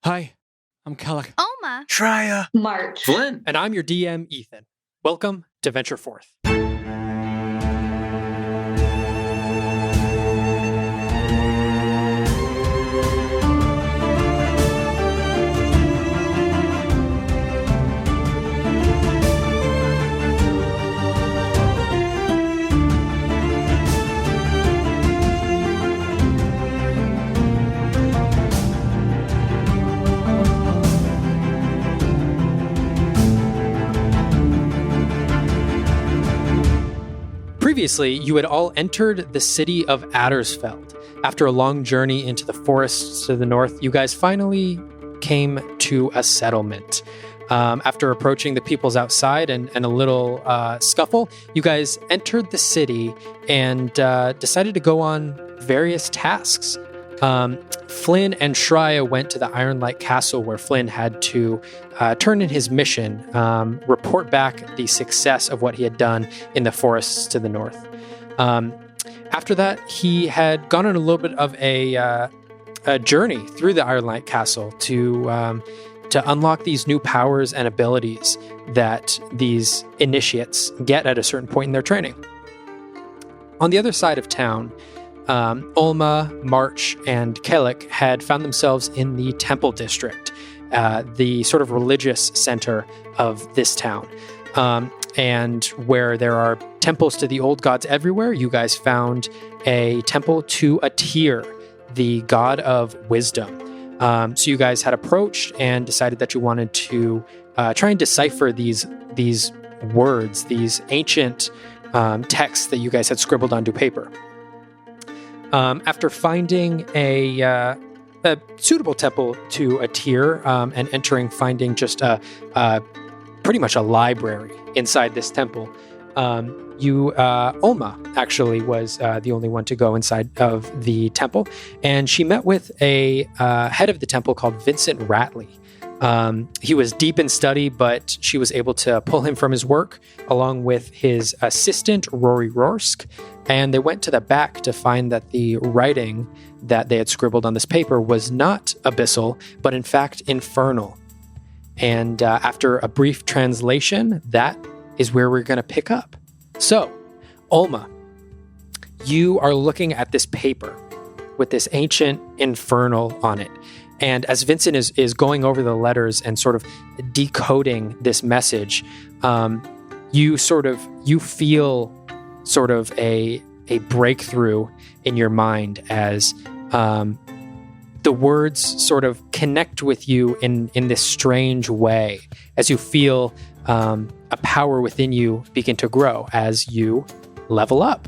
Hi, I'm Kellic. Alma. Shreya. March. Flynn. And I'm your DM, Ethan. Welcome to Venture Forth. Previously, you had all entered the city of Addersfeld. After a long journey into the forests to the north, you guys finally came to a settlement. After approaching the peoples outside and a little scuffle, you guys entered the city and decided to go on various tasks. Flynn and Shreya went to the Ironlight Castle where Flynn had to turn in his mission, report back the success of what he had done in the forests to the north. After that, he had gone on a little bit of a journey through the Ironlight Castle to unlock these new powers and abilities that these initiates get at a certain point in their training. On the other side of town, Alma, March, and Kellic had found themselves in the Temple District, the sort of religious center of this town. And where there are temples to the old gods everywhere, you guys found a temple to Atir, the god of wisdom. So you guys had approached and decided that you wanted to try and decipher these words, these ancient texts that you guys had scribbled onto paper. After finding a suitable temple to Atir and finding just pretty much a library inside this temple, Alma actually was the only one to go inside of the temple, and she met with a head of the temple called Vincent Ratley. He was deep in study, but she was able to pull him from his work along with his assistant, Rory Rorsk, and they went to the back to find that the writing that they had scribbled on this paper was not abyssal, but in fact infernal. And after a brief translation, that is where we're going to pick up. So, Alma, you are looking at this paper with this ancient infernal on it. And as Vincent is going over the letters and sort of decoding this message, you feel sort of a breakthrough in your mind as the words sort of connect with you in this strange way, as you feel a power within you begin to grow as you level up.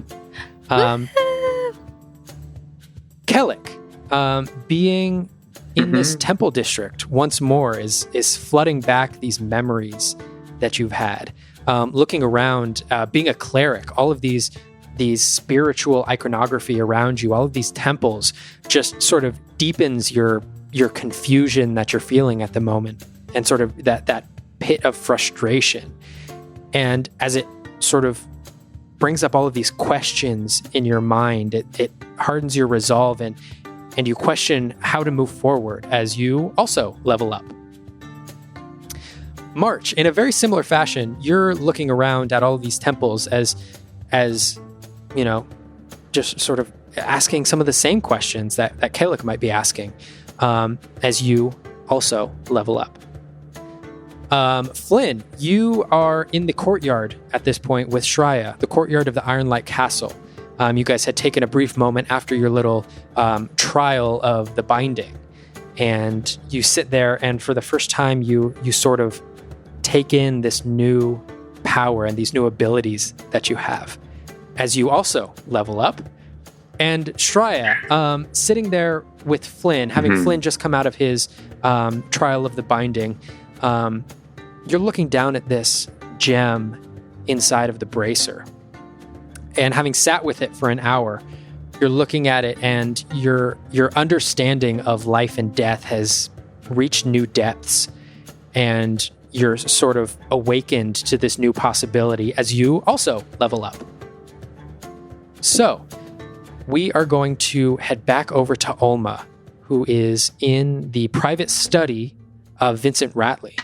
Kellic, being in this temple district once more is flooding back these memories that you've had. Looking around, being a cleric, all of these spiritual iconography around you, all of these temples just sort of deepens your confusion that you're feeling at the moment, and sort of that pit of frustration. And as it sort of brings up all of these questions in your mind, it hardens your resolve and you question how to move forward as you also level up. March, in a very similar fashion, you're looking around at all of these temples as you know, just sort of asking some of the same questions that Kellic might be asking as you also level up. Flynn, you are in the courtyard at this point with Shreya, the courtyard of the Ironlight Castle. You guys had taken a brief moment after your little trial of the binding, and you sit there, and for the first time, you sort of take in this new power and these new abilities that you have as you also level up. And Shreya, sitting there with Flynn, having Flynn just come out of his trial of the binding, you're looking down at this gem inside of the bracer. And having sat with it for an hour, you're looking at it, and your understanding of life and death has reached new depths, and you're sort of awakened to this new possibility as you also level up. So, we are going to head back over to Alma, who is in the private study of Vincent Ratley.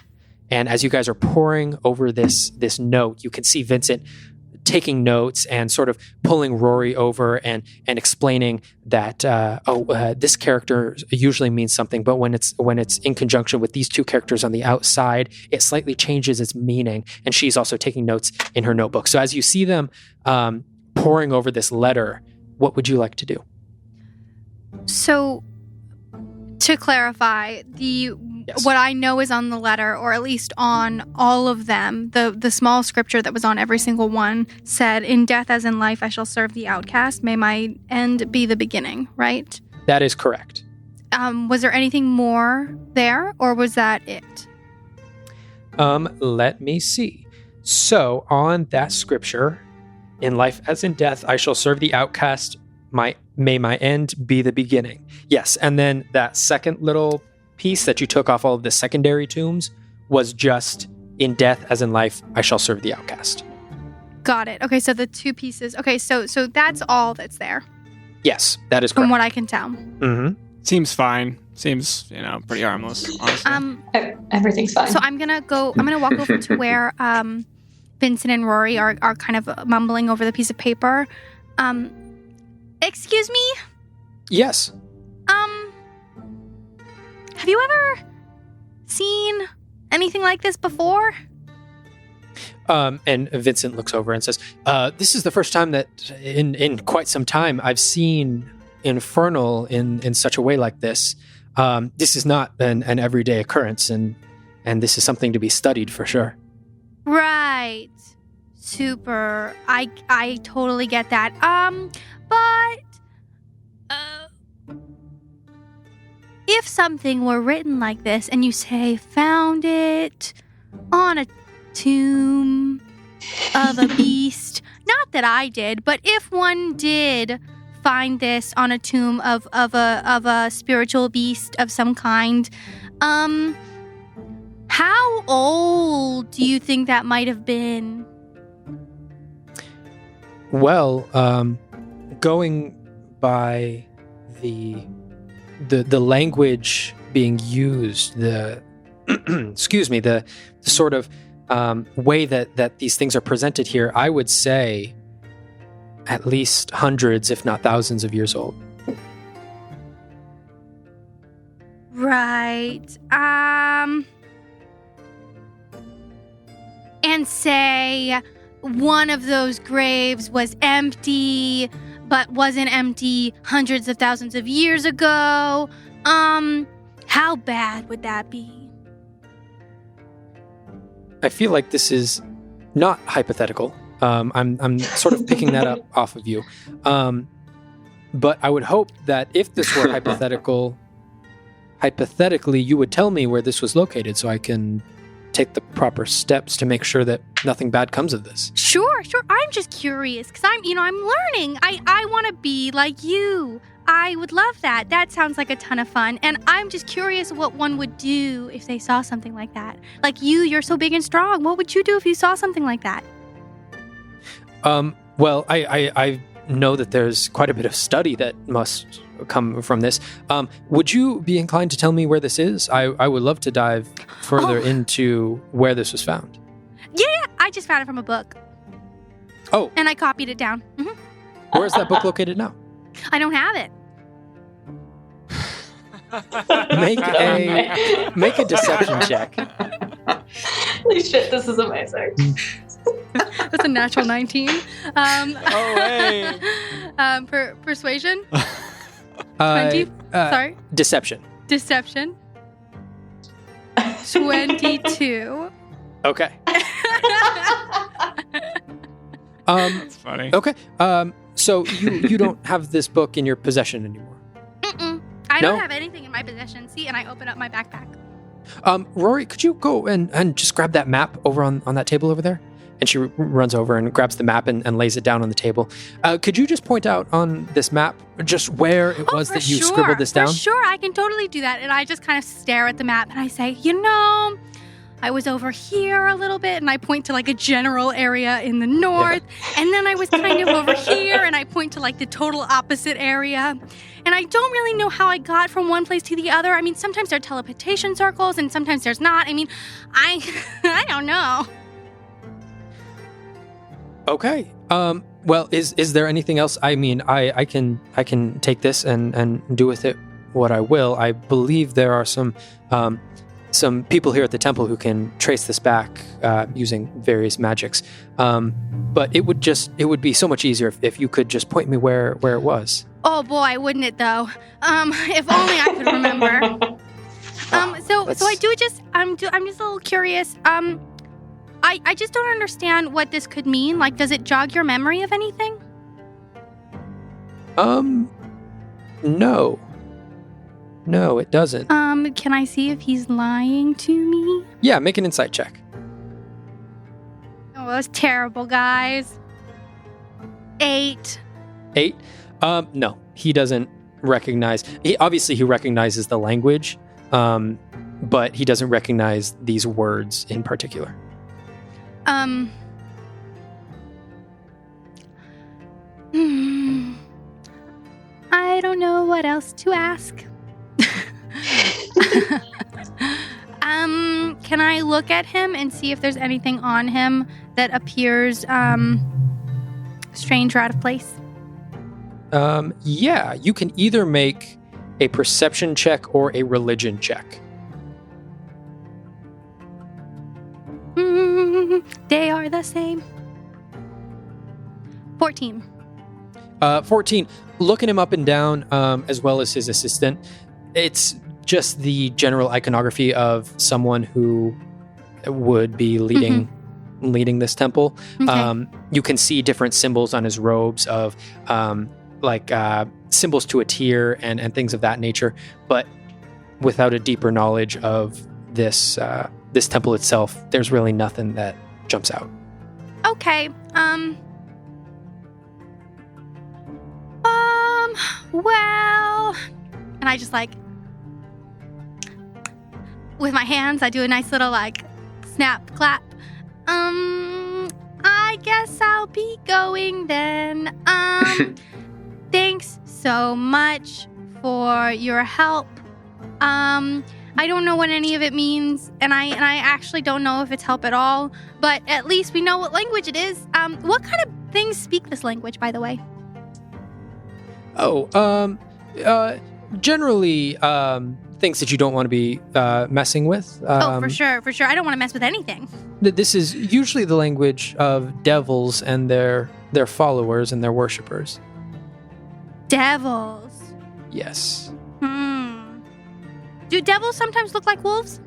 And as you guys are poring over this note, you can see Vincent taking notes and sort of pulling Rory over and explaining that this character usually means something, but when it's in conjunction with these two characters on the outside, it slightly changes its meaning. And she's also taking notes in her notebook. So as you see them poring over this letter, what would you like to do? So, to clarify, what I know is on the letter, or at least on all of them, the small scripture that was on every single one said, "In death as in life, I shall serve the outcast. May my end be the beginning," right? That is correct. Was there anything more there, or was that it? Let me see. So, on that scripture, "In life as in death, I shall serve the outcast. May my end be the beginning." Yes, and then that second little piece that you took off all of the secondary tombs was just, "In death as in life, I shall serve the outcast." Got it. Okay, so the two pieces. Okay, so that's all that's there. Yes, that is correct. From what I can tell. Mm-hmm. Seems fine. Seems, pretty harmless, honestly. Everything's fine. So I'm gonna walk over to where Vincent and Rory are kind of mumbling over the piece of paper. Excuse me? Yes. Have you ever seen anything like this before? And Vincent looks over and says, "This is the first time that in quite some time I've seen infernal in such a way like this. This is not an everyday occurrence, and this is something to be studied for sure." Right. Super. I totally get that. But if something were written like this and you say found it on a tomb of a beast, not that I did, but if one did find this on a tomb of a spiritual beast of some kind, how old do you think that might have been? Well, going by the language being used, the excuse me, the sort of way that these things are presented here, I would say at least hundreds, if not thousands of years old. Right. And say one of those graves was empty, but wasn't empty hundreds of thousands of years ago. How bad would that be? I feel like this is not hypothetical. I'm sort of picking that up off of you. But I would hope that if this were hypothetically, you would tell me where this was located so I can take the proper steps to make sure that nothing bad comes of this. Sure. I'm just curious because I'm learning. I want to be like you. I would love that. That sounds like a ton of fun. And I'm just curious what one would do if they saw something like that. Like you're so big and strong. What would you do if you saw something like that? Well, I know that there's quite a bit of study that must come from this. Would you be inclined to tell me where this is? I would love to dive further into where this was found. Yeah, I just found it from a book. Oh. And I copied it down. Mm-hmm. Where is that book located now? I don't have it. Make a deception check. Holy shit, this is amazing. That's a natural 19. Hey. Persuasion? 20? Sorry? Deception. 22. Okay. That's funny. Okay. So you don't have this book in your possession anymore? Mm-mm. I don't have anything in my possession. See, and I open up my backpack. Rory, could you go and just grab that map over on that table over there? And she runs over and grabs the map and lays it down on the table. Could you just point out on this map just where it was that you scribbled this down? Sure, I can totally do that. And I just kind of stare at the map and I say, I was over here a little bit, and I point to like a general area in the north. Yeah. And then I was kind of over here, and I point to like the total opposite area. And I don't really know how I got from one place to the other. I mean, sometimes there are teleportation circles, and sometimes there's not. I mean, I don't know. Okay. Well, is there anything else? I mean, I can take this and do with it what I will. I believe there are some people here at the temple who can trace this back using various magics. But it would be so much easier if you could just point me where it was. Oh boy, wouldn't it though? If only I could remember. So I do just I'm just a little curious. I just don't understand what this could mean. Like, does it jog your memory of anything? No. No, it doesn't. Can I see if he's lying to me? Yeah, make an insight check. Oh, that was terrible, guys. 8. 8? No, he doesn't recognize. He recognizes the language, but he doesn't recognize these words in particular. I don't know what else to ask. Can I look at him and see if there's anything on him that appears strange or out of place? Yeah, you can either make a perception check or a religion check. They are the same. 14. 14. Looking him up and down, as well as his assistant, it's just the general iconography of someone who would be leading this temple. Okay. You can see different symbols on his robes of symbols to a tier and things of that nature, but without a deeper knowledge of this temple itself, there's really nothing that jumps out. Okay. Well, and I just with my hands, I do a nice little snap, clap. I guess I'll be going then. Thanks so much for your help. I don't know what any of it means, and I actually don't know if it's help at all, but at least we know what language it is. What kind of things speak this language, by the way? Generally, things that you don't want to be messing with. For sure. I don't want to mess with anything. This is usually the language of devils and their followers and their worshippers. Devils? Yes. Do devils sometimes look like wolves?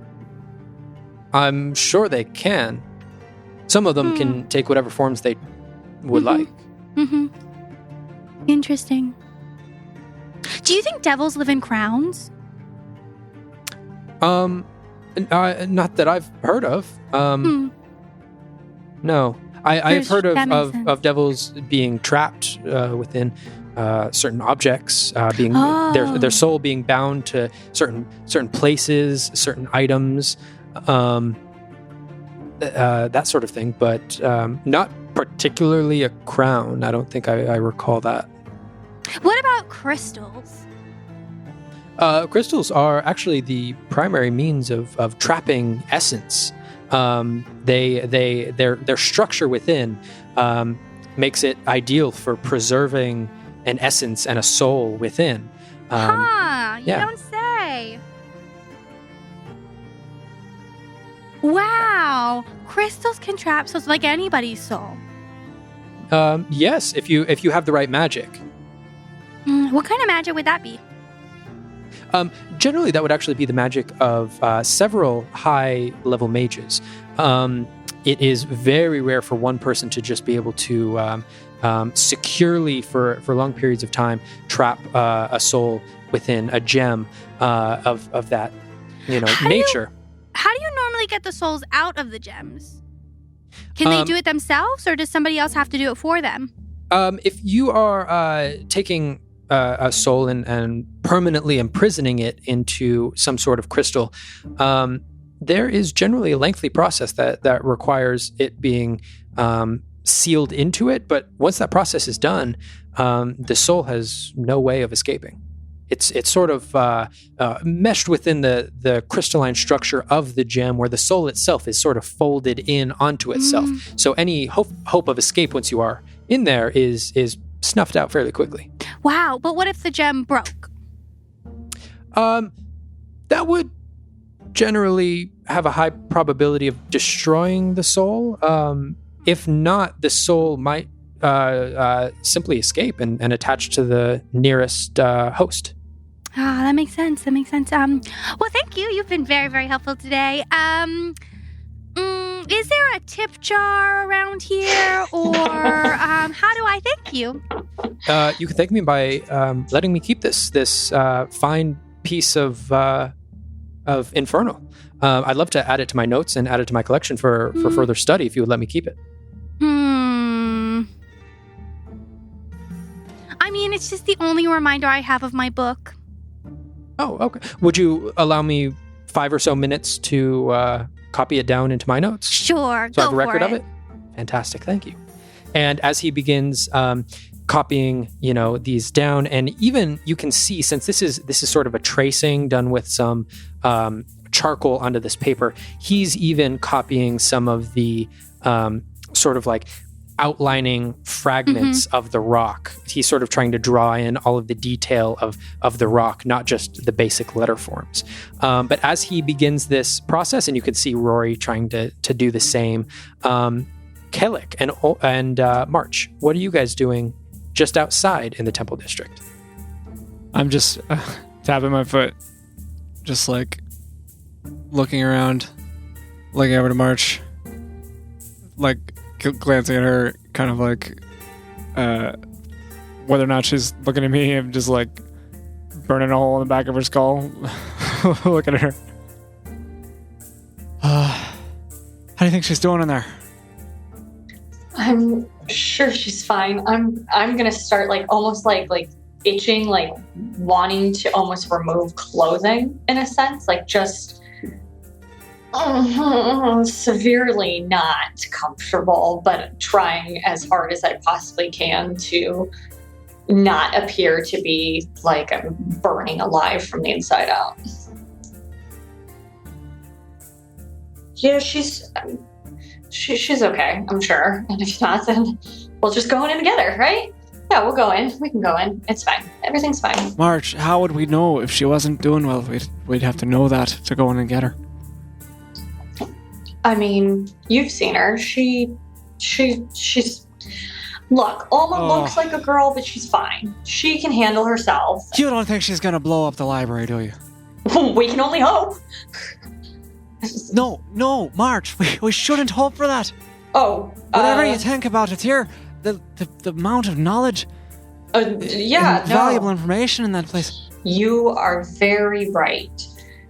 I'm sure they can. Some of them can take whatever forms they would like. Interesting. Do you think devils live in crowns? Not that I've heard of. No. I've heard of devils being trapped within certain objects, being their soul being bound to certain places, certain items, that sort of thing, but not particularly a crown. I don't think I recall that. What about crystals? Crystals are actually the primary means of trapping essence. Their structure within makes it ideal for preserving an essence and a soul within. You don't say. Wow, crystals can trap souls like anybody's soul. Yes, if you have the right magic. What kind of magic would that be? Generally, that would actually be the magic of several high-level mages. It is very rare for one person to just be able to securely, for long periods of time, trap a soul within a gem of that nature. How do you normally get the souls out of the gems? Can they do it themselves, or does somebody else have to do it for them? If you are taking a soul and permanently imprisoning it into some sort of crystal, there is generally a lengthy process that requires it being sealed into it. But once that process is done, the soul has no way of escaping. It's sort of meshed within the crystalline structure of the gem, where the soul itself is sort of folded in onto itself. So any hope of escape once you are in there is snuffed out fairly quickly. Wow, but what if the gem broke? That would generally have a high probability of destroying the soul. If not, the soul might simply escape and attach to the nearest host. Ah, that makes sense. Well, thank you. You've been very, very helpful today. Is there a tip jar around here, or how do I thank you? You can thank me by letting me keep this fine piece of infernal. I'd love to add it to my notes and add it to my collection for further study if you would let me keep it. I mean, it's just the only reminder I have of my book. Oh, okay. Would you allow me 5 or so minutes to copy it down into my notes? Sure, so I have a go record for of it? Fantastic, thank you. And as he begins copying, these down, and even you can see, since this is sort of a tracing done with some charcoal onto this paper, he's even copying some of the sort of like outlining fragments of the rock. He's sort of trying to draw in all of the detail of the rock, not just the basic letter forms. But as he begins this process, and you can see Rory trying to do the same, Kellic and March, what are you guys doing just outside in the Temple District? I'm just tapping my foot, just like looking around, looking over to March, like glancing at her, kind of like whether or not she's looking at me. I'm just like burning a hole in the back of her skull, looking at her. How do you think she's doing in there? I'm sure she's fine. I'm gonna start like almost like itching, like wanting to almost remove clothing in a sense, like just severely not comfortable, but trying as hard as I possibly can to not appear to be like I'm burning alive from the inside out. Yeah, she's okay, I'm sure. And if not, then we'll just go in together, right? Yeah, we'll go in. We can go in. It's fine. Everything's fine. March, how would we know if she wasn't doing well? We'd have to know that to go in and get her. I mean, you've seen her. She's... Look, Alma looks like a girl, but she's fine. She can handle herself. You don't think she's gonna blow up the library, do you? We can only hope. No, March, we shouldn't hope for that. Oh. Whatever you think about it here, the amount of knowledge, valuable information in that place. You are very right.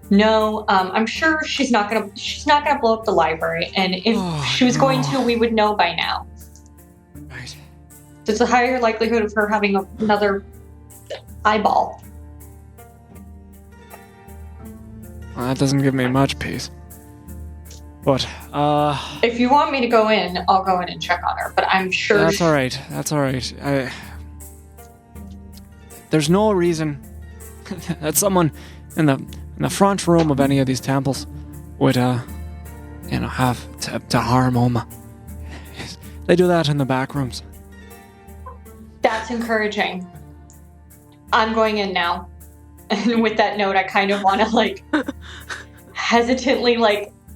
No, I'm sure she's not gonna blow up the library, and if she was going to, we would know by now. Right. There's a higher likelihood of her having another eyeball. Well, that doesn't give me much peace. But, if you want me to go in, I'll go in and check on her, but I'm sure... That's all right. There's no reason that someone in the front room of any of these temples would, have to harm Alma. They do that in the back rooms. That's encouraging. I'm going in now. And with that note, I kind of want to, hesitantly,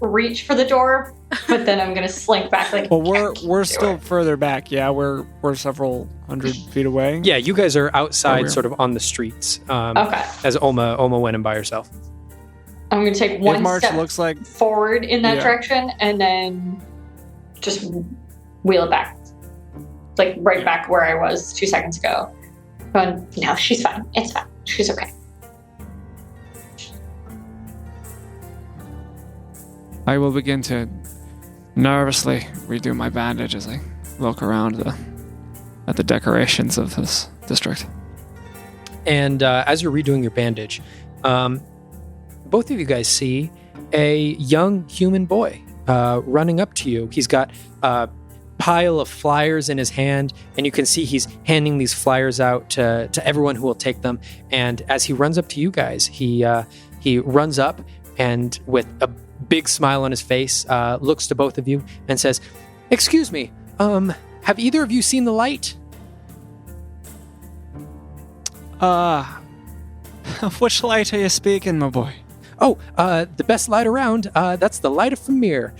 reach for the door, but then I'm going to slink back, Well, we're still further back, yeah? We're several hundred feet away. Yeah, you guys are outside, sort of on the streets. Okay. As Alma went in by herself. I'm going to take one step looks like forward in that direction, and then just wheel it back. Right back where I was 2 seconds ago. Going, no, she's fine. It's fine. She's okay. I will begin to nervously redo my bandage as I look around at the decorations of this district. And as you're redoing your bandage, both of you guys see a young human boy running up to you. He's got a pile of flyers in his hand, and you can see he's handing these flyers out to everyone who will take them. And as he runs up to you guys, he runs up and with a big smile on his face, looks to both of you and says, "Excuse me, have either of you seen the light?" Which light are you speaking, my boy? "Oh, the best light around. That's the light of Famir.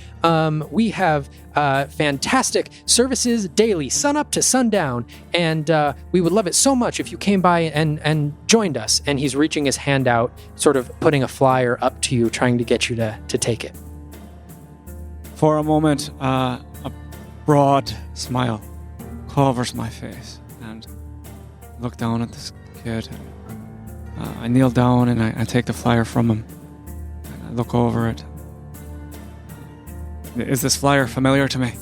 We have fantastic services daily, sun up to sundown, and we would love it so much if you came by and joined us." And he's reaching his hand out, sort of putting a flyer up to you, trying to get you to take it. For a moment, a broad smile covers my face, and I look down at this kid. I kneel down and I take the flyer from him. I look over it. Is this flyer familiar to me?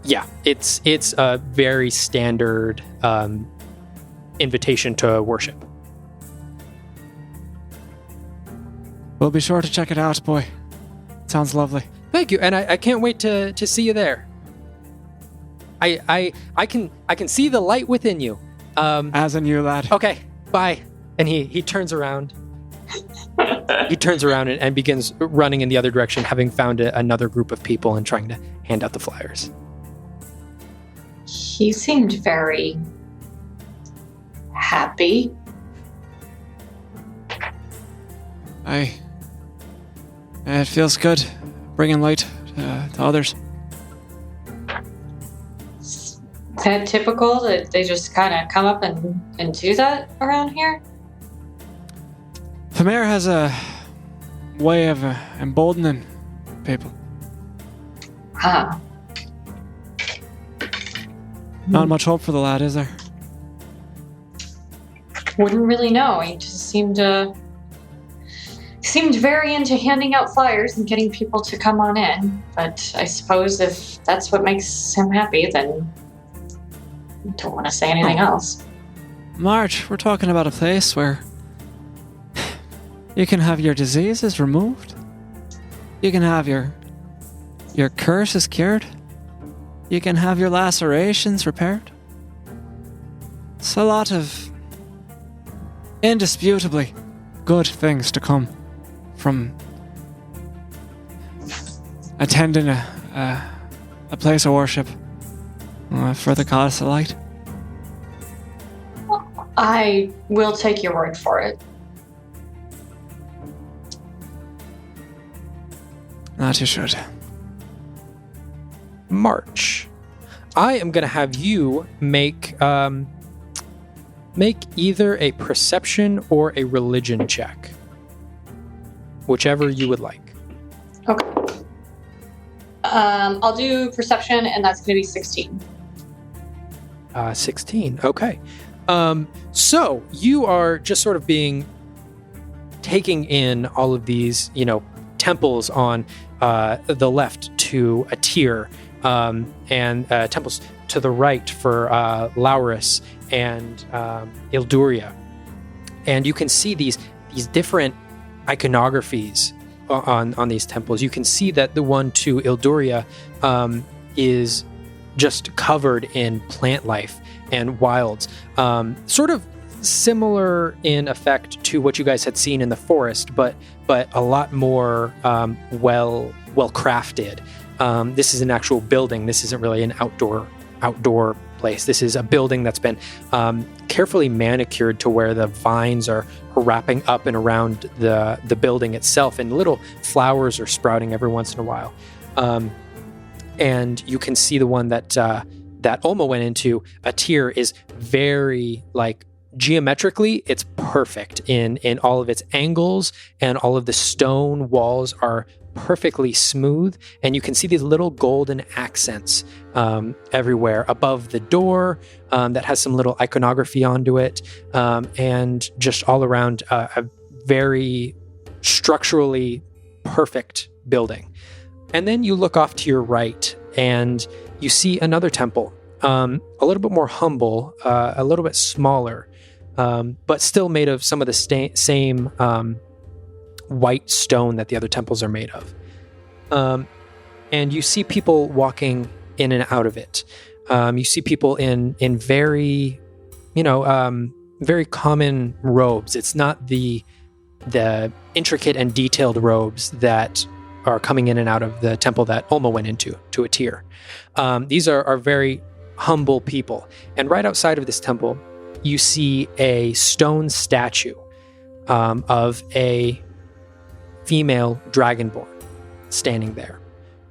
Yeah, it's a very standard invitation to worship. We'll be sure to check it out, boy. Sounds lovely. Thank you, and I can't wait to see you there. I can see the light within you. As in you, lad. Okay, bye. And he turns around. He turns around and begins running in the other direction, having found another group of people and trying to hand out the flyers. He seemed very happy. It feels good bringing light to others. Is that typical that they just kind of come up and do that around here? Famir has a way of emboldening people. Huh. Not much hope for the lad, is there? Wouldn't really know. He just seemed very into handing out flyers and getting people to come on in. But I suppose if that's what makes him happy, then I don't want to say anything else. Marge, we're talking about a place where you can have your diseases removed. You can have your curses cured. You can have your lacerations repaired. It's a lot of indisputably good things to come from attending a place of worship for the goddess of light. I will take your word for it. That you should. March. I am going to have you make either a perception or a religion check. Whichever you would like. Okay. I'll do perception, and that's going to be 16. 16. Okay. So you are just sort of taking in all of these, temples on the left to a tier, and temples to the right for Laurus and Ilduria. And you can see these different iconographies on these temples. You can see that the one to Ilduria is just covered in plant life and wilds, sort of similar in effect to what you guys had seen in the forest, but a lot more well crafted. This is an actual building. This isn't really an outdoor place. This is a building that's been carefully manicured to where the vines are wrapping up and around the building itself, and little flowers are sprouting every once in a while. And you can see the one that Alma went into, a tier, is very geometrically, it's perfect in all of its angles, and all of the stone walls are perfectly smooth, and you can see these little golden accents everywhere above the door that has some little iconography onto it, and just all around a very structurally perfect building. And then you look off to your right and you see another temple, a little bit more humble, a little bit smaller, but still made of some of the same white stone that the other temples are made of. And you see people walking in and out of it. You see people in very, very common robes. It's not the intricate and detailed robes that are coming in and out of the temple that Alma went into, to a tier. These are very humble people. And right outside of this temple, you see a stone statue of a female dragonborn standing there.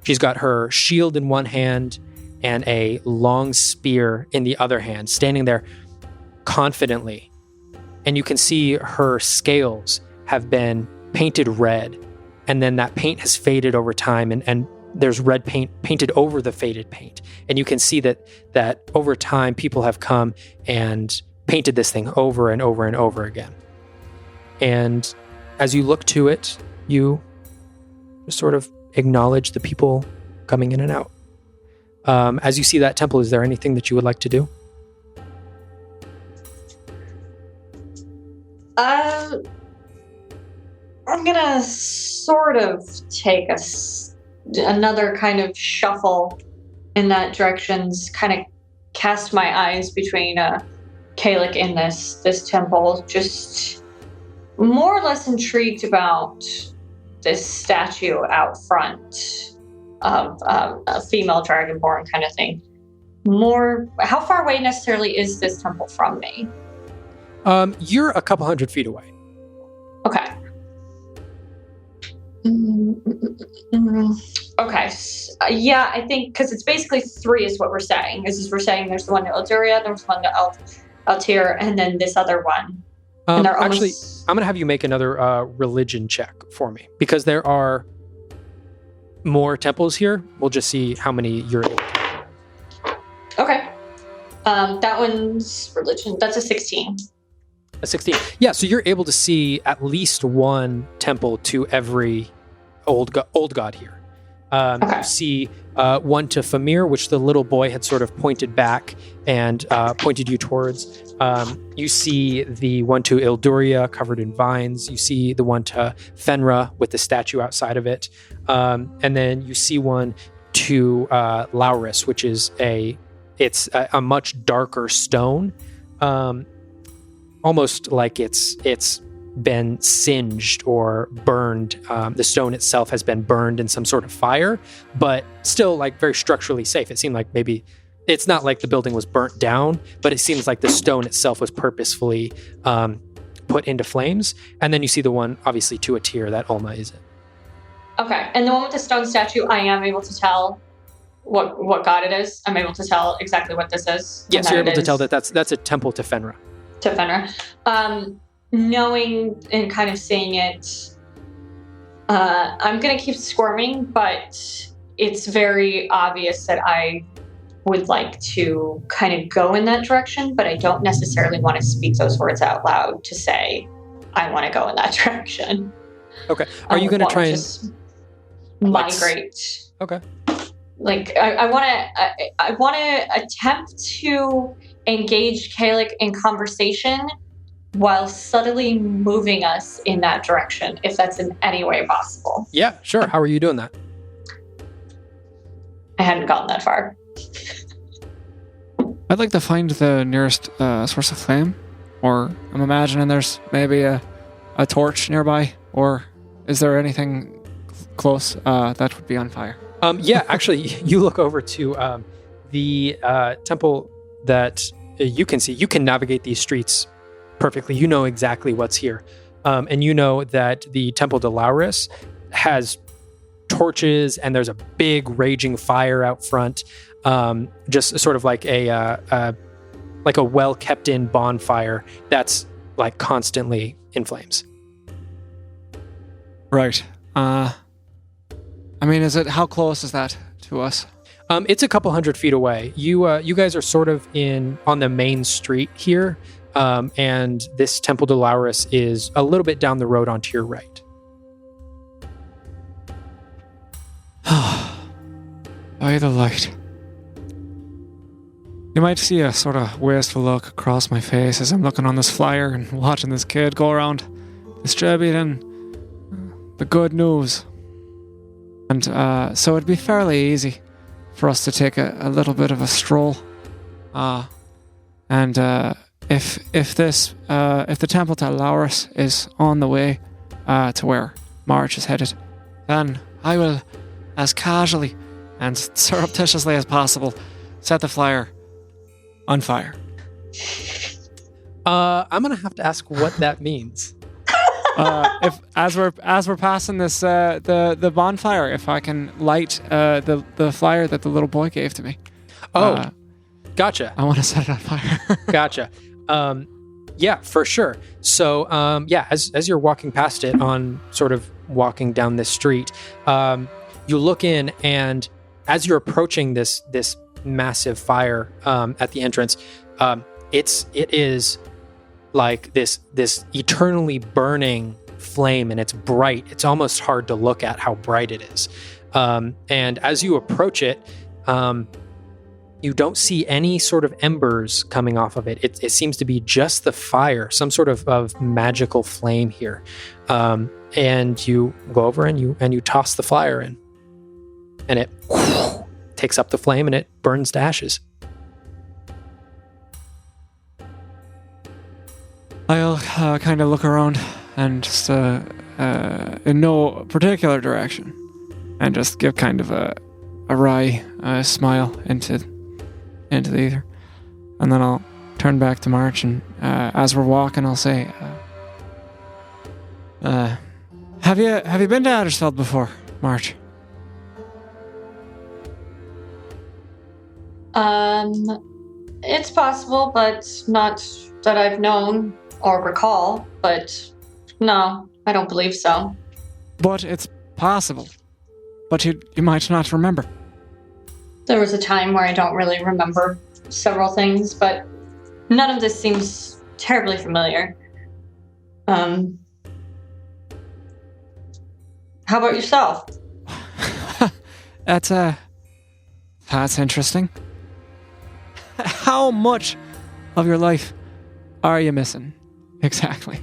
She's got her shield in one hand and a long spear in the other hand, standing there confidently. And you can see her scales have been painted red, and then that paint has faded over time, and there's red paint painted over the faded paint. And you can see that over time people have come and painted this thing over and over and over again. And as you look to it, you sort of acknowledge the people coming in and out. As you see that temple, is there anything that you would like to do? I'm gonna sort of take another kind of shuffle in that direction, kind of cast my eyes between Kalik and this temple, just more or less intrigued about this statue out front of a female dragonborn kind of thing. How far away necessarily is this temple from me? You're a couple 100 feet away. Okay. Okay. Yeah, I think because it's basically 3 is what we're saying. We're saying there's the one to Elduria, there's one to Altir, and then this other one. And they're actually, I'm going to have you make another religion check for me, because there are more temples here. We'll just see how many you're able to. Okay. That one's religion. That's a 16. A 16. Yeah, so you're able to see at least one temple to every old god here. Okay. You see one to Famir, which the little boy had sort of pointed back and pointed you towards. You see the one to Ilduria covered in vines. You see the one to Fenra with the statue outside of it. And then you see one to Laurus, which is a much darker stone. Almost like it's been singed or burned. The stone itself has been burned in some sort of fire, but still like very structurally safe. It seemed like maybe it's not like the building was burnt down, but it seems like the stone itself was purposefully put into flames. And then you see the one obviously to a tier that Alma is in. Okay, and the one with the stone statue, I am able to tell what god it is. I'm able to tell exactly what this is. Yes, you're able to tell that's a temple to Fenra. To Fenra. Knowing and kind of seeing it, I'm going to keep squirming, but it's very obvious that I would like to kind of go in that direction, but I don't necessarily want to speak those words out loud to say, I want to go in that direction. Okay. Are you going to try and migrate? Okay. Like, I want to attempt to engage Kalik in conversation while subtly moving us in that direction, if that's in any way possible. Yeah, sure. How are you doing that? I hadn't gotten that far. I'd like to find the nearest source of flame, or I'm imagining there's maybe a torch nearby, or is there anything close that would be on fire? Yeah, actually, you look over to the temple that you can see. You can navigate these streets perfectly. You know exactly what's here. And you know that the Temple de Laurus has torches, and there's a big raging fire out front. Just sort of like a well-kept-in bonfire that's like constantly in flames. Right. I mean, how close is that to us? It's a couple 100 feet away. You guys are sort of on the main street here, and this Temple de Laurus is a little bit down the road onto your right. By the light. You might see a sort of wistful look across my face as I'm looking on this flyer and watching this kid go around distributing the good news. And so it'd be fairly easy for us to take a little bit of a stroll. And if the temple to Laurus is on the way to where March is headed, then I will, as casually and surreptitiously as possible, set the flyer on fire. I'm gonna have to ask what that means. If as we're passing this the bonfire, if I can light the flyer that the little boy gave to me. Gotcha. I want to set it on fire. Gotcha. Yeah, for sure. So as you're walking past it, on sort of walking down this street, you look in, and as you're approaching this massive fire at the entrance, it is like this eternally burning flame, and it's bright. It's almost hard to look at how bright it is. And as you approach it, you don't see any sort of embers coming off of it. It seems to be just the fire, some sort of magical flame here. And you go over and you toss the flyer in, and it takes up the flame and it burns to ashes. I'll kind of look around and just in no particular direction, and just give kind of a wry smile into the ether, and then I'll turn back to March, and as we're walking, I'll say, "Have you been to Addersfeld before, March?" It's possible, but not that I've known or recall. But no, I don't believe so. But it's possible. But you might not remember. There was a time where I don't really remember several things, but none of this seems terribly familiar. How about yourself? That's interesting. How much of your life are you missing? Exactly.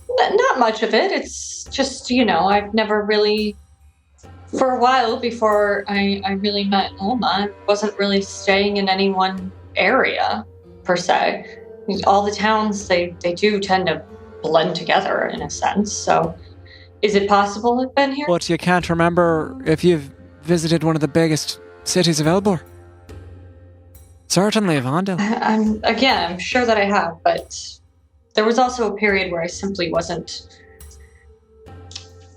Not much of it. It's just, I've never really, for a while before I really met Alma, I wasn't really staying in any one area, per se. All the towns, they do tend to blend together in a sense, so is it possible I've been here? But you can't remember if you've visited one of the biggest cities of Elbor? Certainly, Avondale. I'm sure that I have, but there was also a period where I simply wasn't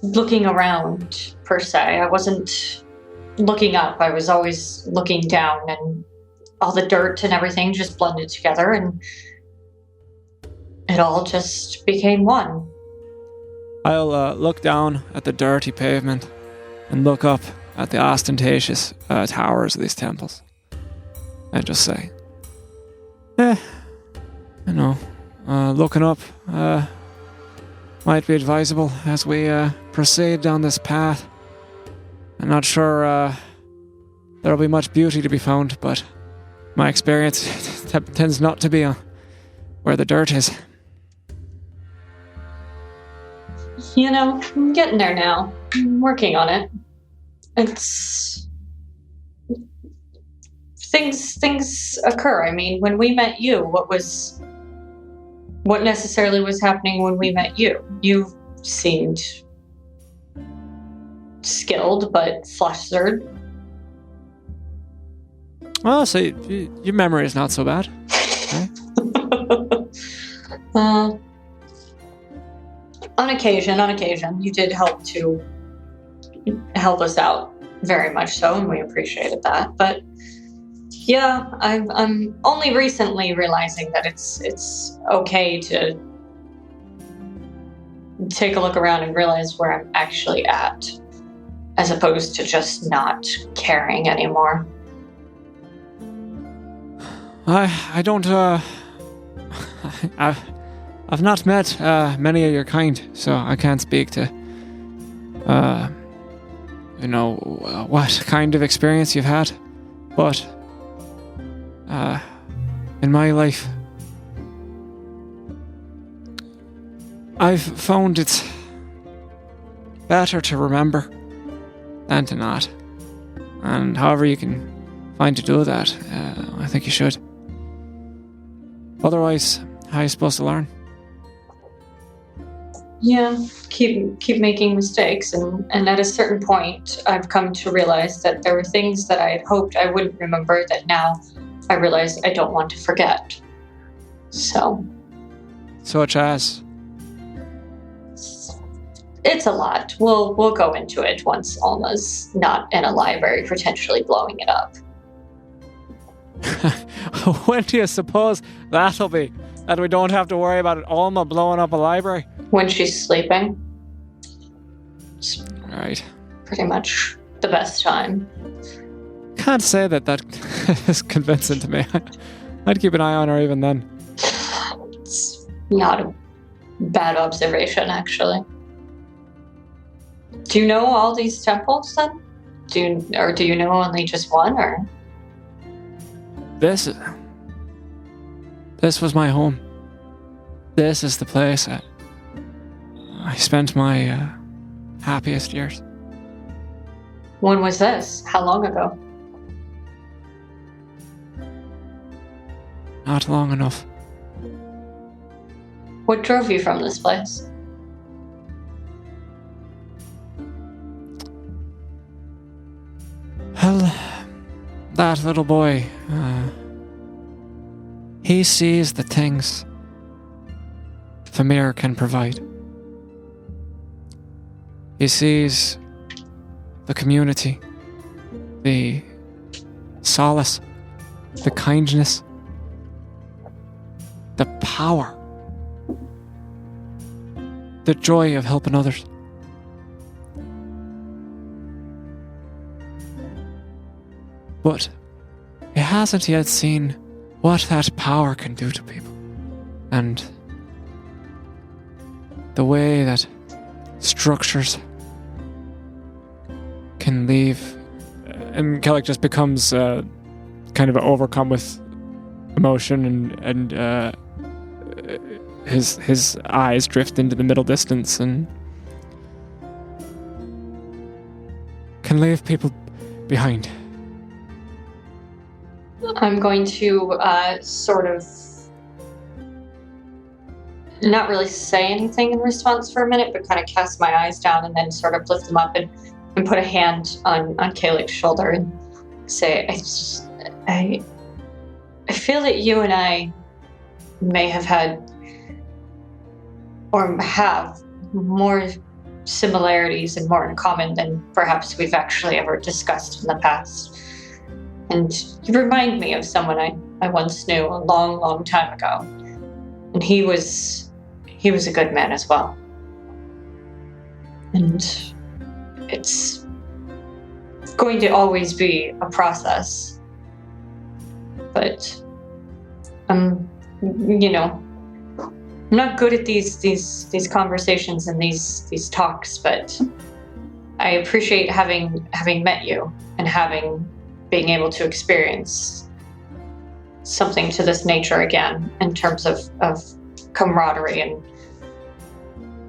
looking around, per se. I wasn't looking up. I was always looking down, and all the dirt and everything just blended together, and it all just became one. I'll look down at the dirty pavement and look up at the ostentatious towers of these temples. And just say, looking up might be advisable as we proceed down this path. I'm not sure there'll be much beauty to be found, but my experience tends not to be where the dirt is. I'm getting there now. I'm working on it. Things occur. I mean, when we met you, what necessarily was happening when we met you? You seemed skilled, but flustered. Well, so your memory is not so bad. Okay. On occasion, you did help us out very much so, and we appreciated that. But yeah, I'm only recently realizing that it's okay to take a look around and realize where I'm actually at, as opposed to just not caring anymore. I don't. I've not met many of your kind, so I can't speak to what kind of experience you've had, but in my life, I've found it's better to remember than to not. And however you can find to do that, I think you should. Otherwise, how are you supposed to learn? Yeah, keep making mistakes, and at a certain point, I've come to realize that there were things that I had hoped I wouldn't remember that now I realize I don't want to forget. So. Such as? It's a lot. We'll go into it once Alma's not in a library potentially blowing it up. When do you suppose that'll be? That we don't have to worry about Alma blowing up a library? When she's sleeping. Right. Pretty much the best time. Can't say that is convincing to me. I'd keep an eye on her even then. It's not a bad observation, actually. Do you know all these temples then? Do you know only just one, or? This was my home. This is the place I spent my happiest years. When was this? How long ago? Not long enough. What drove you from this place? Well, that little boy, he sees the things Famir can provide. He sees the community, the solace, the kindness, the power, the joy of helping others. But he hasn't yet seen what that power can do to people. And the way that structures can leave. And Kellic just becomes kind of overcome with emotion, and his eyes drift into the middle distance and can leave people behind. I'm going to sort of not really say anything in response for a minute, but kind of cast my eyes down and then sort of lift them up and put a hand on Kalik's shoulder and say, I feel that you and I may have had or have more similarities and more in common than perhaps we've actually ever discussed in the past. And you remind me of someone I once knew a long, long time ago. And he was a good man as well. And it's going to always be a process. But I'm not good at these conversations and these talks, but I appreciate having met you and being able to experience something to this nature again in terms of camaraderie and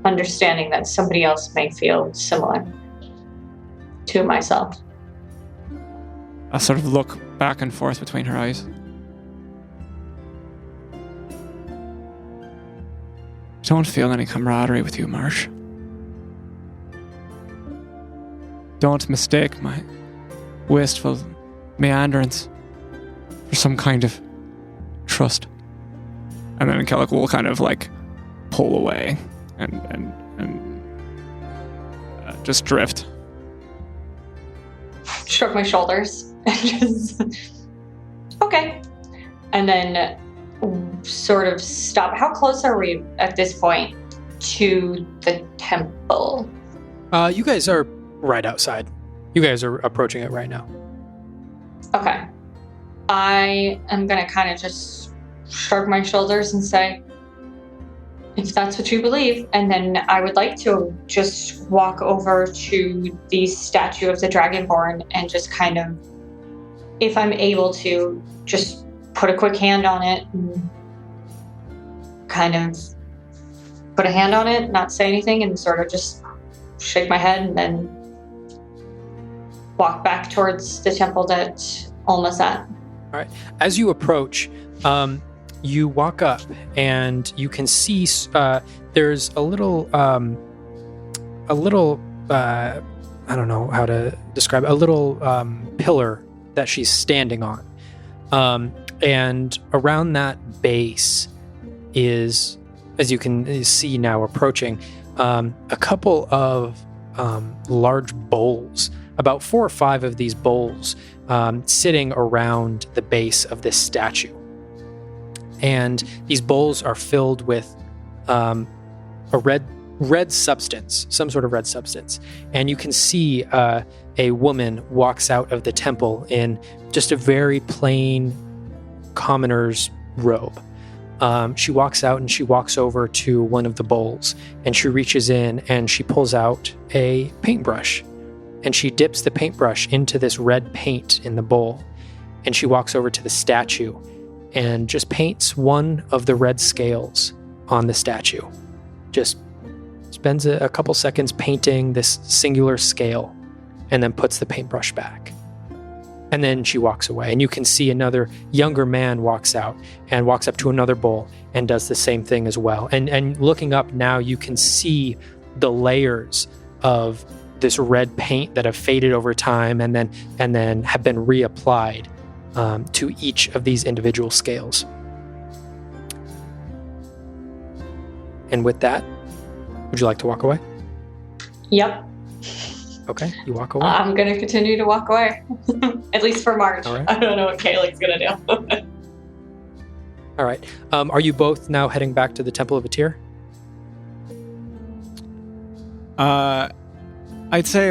understanding that somebody else may feel similar to myself. I sort of look back and forth between her eyes. I don't feel any camaraderie with you, Marsh. Don't mistake my wistful meanderance for some kind of trust. And then Kellic will kind of like pull away and just drift. Shrug my shoulders and just okay. And then sort of stop. How close are we at this point to the temple? You guys are right outside. You guys are approaching it right now. Okay. I am going to kind of just shrug my shoulders and say, if that's what you believe. And then I would like to just walk over to the statue of the Dragonborn and just kind of, if I'm able to, just put a quick hand on it and kind of put a hand on it, not say anything, and sort of just shake my head and then walk back towards the temple that Alma's at. All right. As you approach, you walk up and you can see there's a little I don't know how to describe it, a little pillar that she's standing on. And around that base is, as you can see now approaching, a couple of large bowls, about 4 or 5 of these bowls sitting around the base of this statue. And these bowls are filled with a red substance, some sort of red substance. And you can see a woman walks out of the temple in just a very plain commoner's robe. She walks out and she walks over to one of the bowls and she reaches in and she pulls out a paintbrush and she dips the paintbrush into this red paint in the bowl. And she walks over to the statue and just paints one of the red scales on the statue. Just spends a couple seconds painting this singular scale and then puts the paintbrush back. And then she walks away, and you can see another younger man walks out and walks up to another bowl and does the same thing as well. And looking up now, you can see the layers of this red paint that have faded over time and then have been reapplied to each of these individual scales. And with that, would you like to walk away? Yep. Okay, you walk away. I'm going to continue to walk away. At least for March. All right. I don't know what Kaylee's going to do. All right. Are you both now heading back to the Temple of Atir? I'd say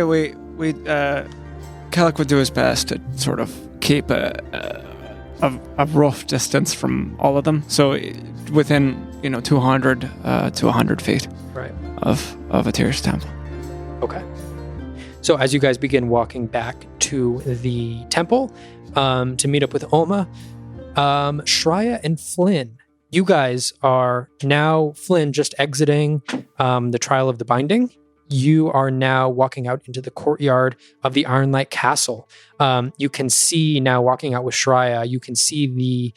Kellic would do his best to sort of keep a rough distance from all of them. So within 200 to 100 feet, right, of Atir's temple. Okay. So as you guys begin walking back to the temple to meet up with Alma, Shreya and Flynn, you guys are now, Flynn just exiting the Trial of the Binding. You are now walking out into the courtyard of the Ironlight Castle. You can see now, walking out with Shreya, you can see the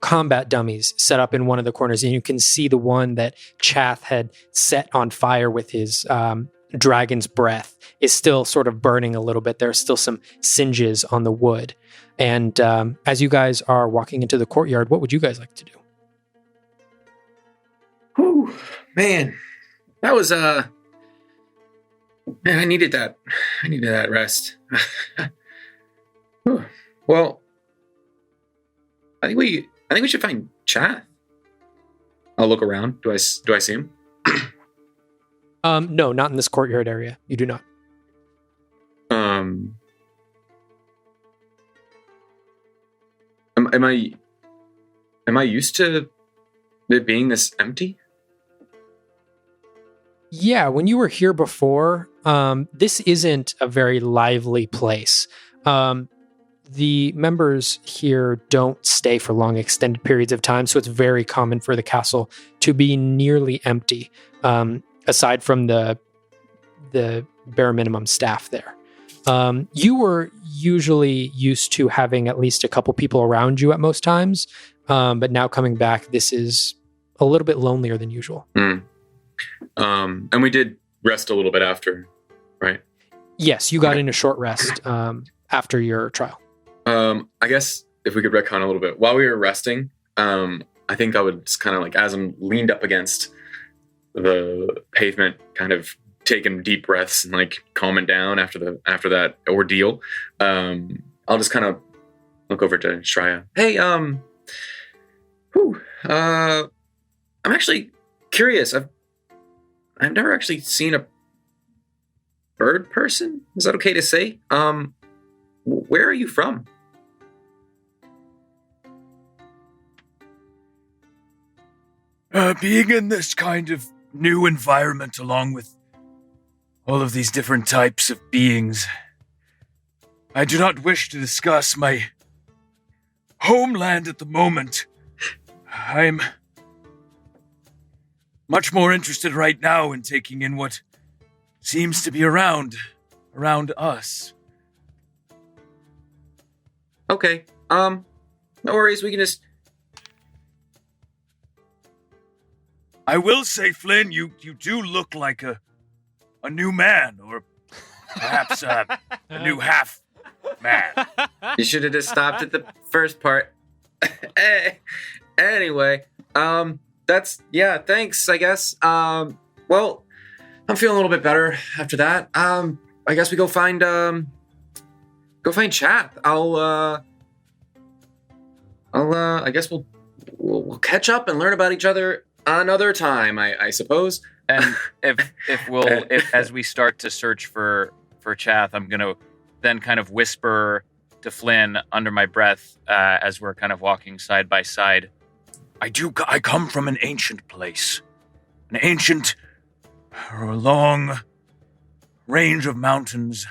combat dummies set up in one of the corners, and you can see the one that Chath had set on fire with his dragon's breath is still sort of burning a little bit. There's still some singes on the wood. And as you guys are walking into the courtyard, what would you guys like to do? Whew, man, that was man, I needed that. I needed that rest. Well, I think we should find Chath. I'll look around. Do I see him? No, not in this courtyard area. You do not. Am I used to it being this empty? Yeah, when you were here before, this isn't a very lively place. The members here don't stay for long extended periods of time, so it's very common for the castle to be nearly empty, aside from the bare minimum staff there. You were usually used to having at least a couple people around you at most times, but now coming back, this is a little bit lonelier than usual. And we did rest a little bit after, right? Yes, you got in a short rest after your trial. I guess if we could retcon a little bit. While we were resting, I think I would just kind of like, as I'm leaned up against the pavement, kind of taking deep breaths and like calming down after that ordeal, I'll just kind of look over to Shreya. Hey, I'm actually curious. I've never actually seen a bird person. Is that okay to say? Where are you from? Being in this kind of new environment along with all of these different types of beings, I do not wish to discuss my homeland at the moment. I'm much more interested right now in taking in what seems to be around us. Okay. No worries. We can just. I will say, Flynn, you do look like a new man, or perhaps a new half man. You should have just stopped at the first part. Anyway, thanks, I guess. Well, I'm feeling a little bit better after that. I guess we go find Chath. I guess we'll catch up and learn about each other another time, I suppose. And if as we start to search for Chath, I'm gonna then kind of whisper to Flynn under my breath as we're kind of walking side by side. I come from an ancient place. An ancient, long range of mountains.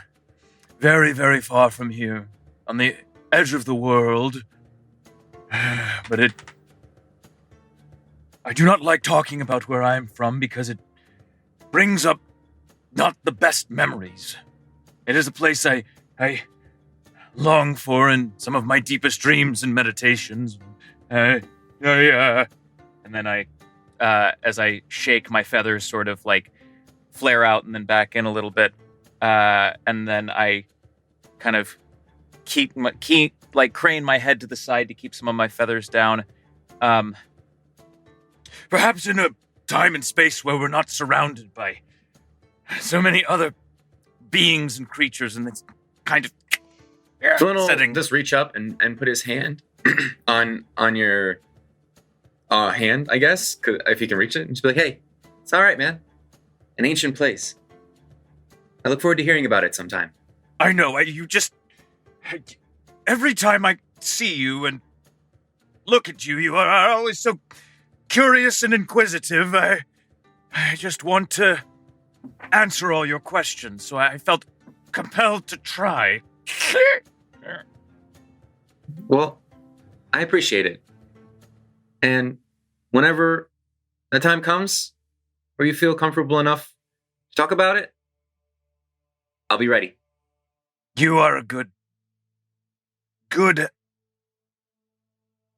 Very, very far from here. On the edge of the world. But I do not like talking about where I am from because it brings up not the best memories. It is a place I long for in some of my deepest dreams and meditations. And then as I shake, my feathers sort of like flare out and then back in a little bit. And then I kind of crane my head to the side to keep some of my feathers down. Perhaps in a time and space where we're not surrounded by so many other beings and creatures, and it's kind of Flynn will setting. just reach up and put his hand on your hand, I guess, 'cause if he can reach it, and just be like, "Hey, it's all right, man. An ancient place. I look forward to hearing about it sometime." I know, every time I see you and look at you, you are always so curious and inquisitive. I just want to answer all your questions, so I felt compelled to try. Well, I appreciate it. And whenever the time comes where you feel comfortable enough to talk about it, I'll be ready. You are a good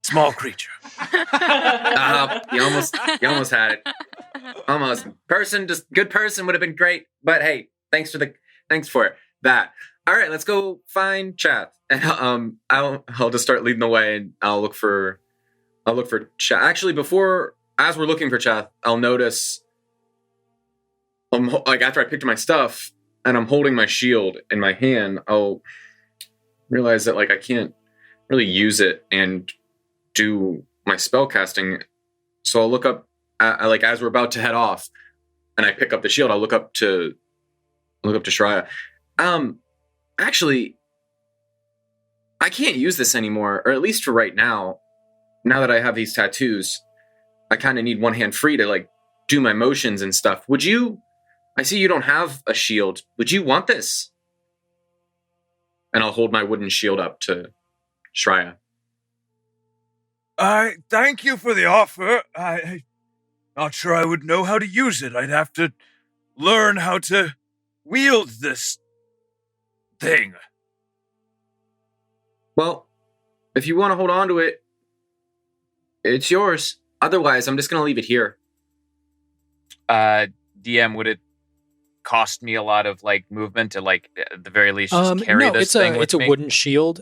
small creature. You almost had it. Almost. Good person would have been great. But hey, thanks for that. All right, let's go find Chath. And I'll just start leading the way, and I'll look for Chath. Actually, as we're looking for Chath, I'll notice, after I picked my stuff and I'm holding my shield in my hand, I'll realize that I can't really use it and do my spell casting. So I'll look up as we're about to head off, and I pick up the shield. I'll look up to Shreya. Actually, I can't use this anymore, or at least for right now. Now that I have these tattoos, I kind of need one hand free to do my motions and stuff. Would you? I see you don't have a shield. Would you want this? And I'll hold my wooden shield up to Shreya. I thank you for the offer. I'm not sure I would know how to use it. I'd have to learn how to wield this thing. Well, if you want to hold on to it, it's yours. Otherwise, I'm just going to leave it here. DM, would it cost me a lot of movement to at the very least just carry this thing with it's a me? wooden shield.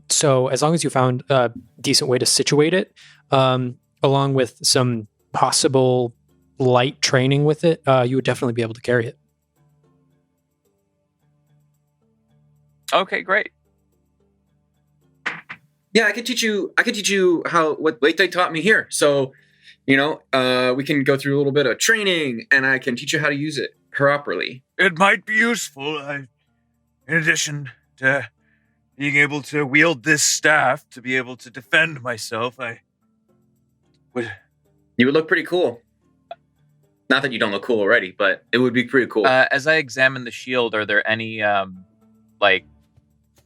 So as long as you found a decent way to situate it, along with some possible light training with it, you would definitely be able to carry it. Okay, great. Yeah, I could teach you what they taught me here. So, we can go through a little bit of training, and I can teach you how to use it properly. It might be useful. In addition to being able to wield this staff to be able to defend myself, You would look pretty cool. Not that you don't look cool already, but it would be pretty cool. As I examine the shield, are there any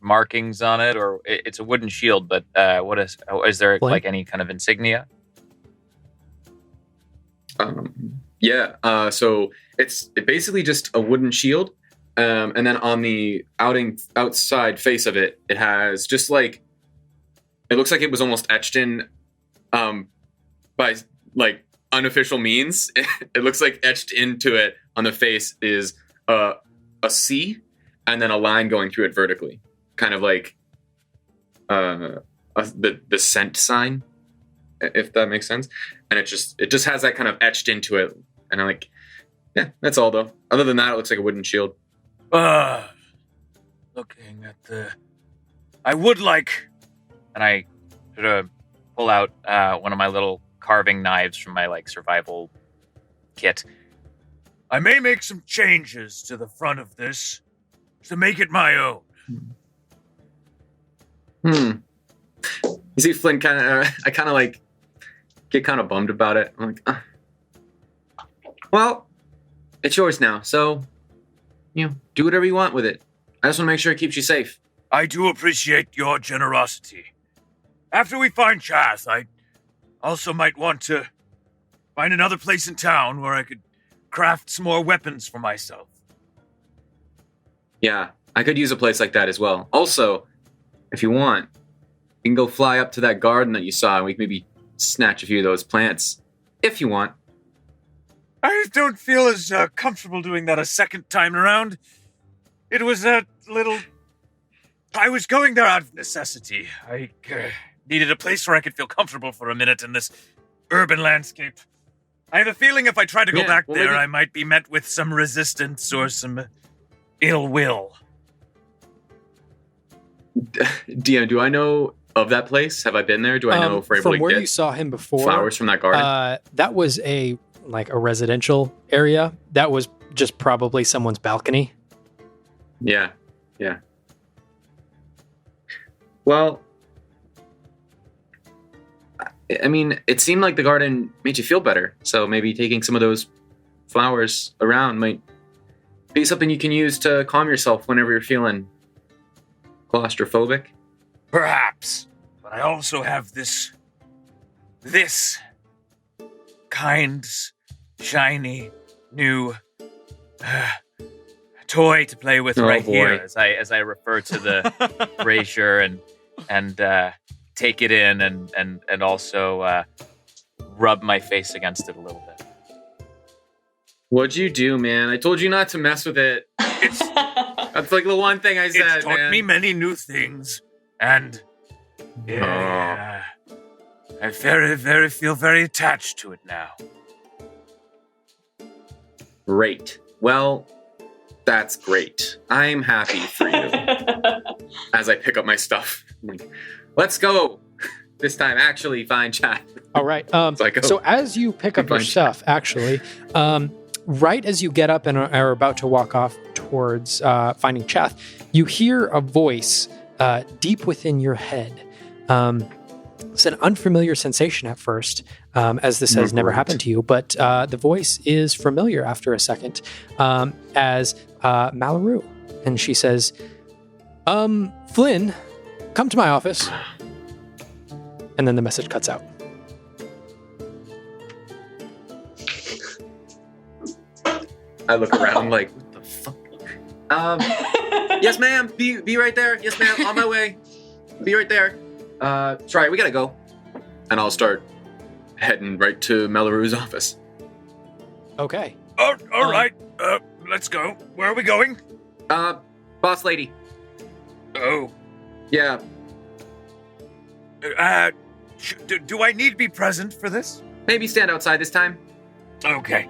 markings on it, or it's a wooden shield? But is there Flynn? any kind of insignia? Yeah. So it's basically just a wooden shield. And then on the outside face of it, it has just like, it looks like it was almost etched in by like unofficial means. It looks like etched into it on the face is a C and then a line going through it vertically. Kind of like the cent sign, if that makes sense. And it just has that kind of etched into it. And I'm like, yeah, that's all though. Other than that, it looks like a wooden shield. Looking at I would like... And I sort of pull out one of my little carving knives from my like survival kit. I may make some changes to the front of this to make it my own. You see Flynn I kind of like get kind of bummed about it. I'm like, well, it's yours now, so, do whatever you want with it. I just want to make sure it keeps you safe. I do appreciate your generosity. After we find Chath, I also might want to find another place in town where I could craft some more weapons for myself. Yeah, I could use a place like that as well. Also, if you want, you can go fly up to that garden that you saw and we can maybe snatch a few of those plants. If you want. I don't feel as comfortable doing that a second time around. It was a little... I was going there out of necessity. I needed a place where I could feel comfortable for a minute in this urban landscape. I have a feeling if I try to go back there, maybe I might be met with some resistance or some ill will. DM, do I know of that place? Have I been there? Do I know if we're able from to where get you saw him before? Flowers from that garden? That was a residential area. That was just probably someone's balcony. Yeah. Well, I mean, it seemed like the garden made you feel better. So maybe taking some of those flowers around might be something you can use to calm yourself whenever you're feeling claustrophobic. Perhaps. But I also have this kind, shiny, new toy to play with here. As I refer to the brazier and take it in and also rub my face against it a little bit. What'd you do, man? I told you not to mess with it. That's like the one thing I said, It's taught me many new things, and I feel very attached to it now. Great. Well, that's great. I'm happy for you. As I pick up my stuff. Let's go. This time, actually find Chath. All right. So as you pick up your stuff, actually, right as you get up and are about to walk off towards finding Chath, you hear a voice deep within your head. It's an unfamiliar sensation at first, as this has never happened to you, but the voice is familiar after a second, as Malaru. And she says, Flynn, come to my office. And then the message cuts out. I look around like, what the fuck? Yes, ma'am. Be right there. Yes, ma'am. On my way. Be right there. Sorry, we gotta go. And I'll start heading right to Malaru's office. Okay. All right. Let's go. Where are we going? Boss lady. Oh. Yeah. Do I need to be present for this? Maybe stand outside this time. Okay.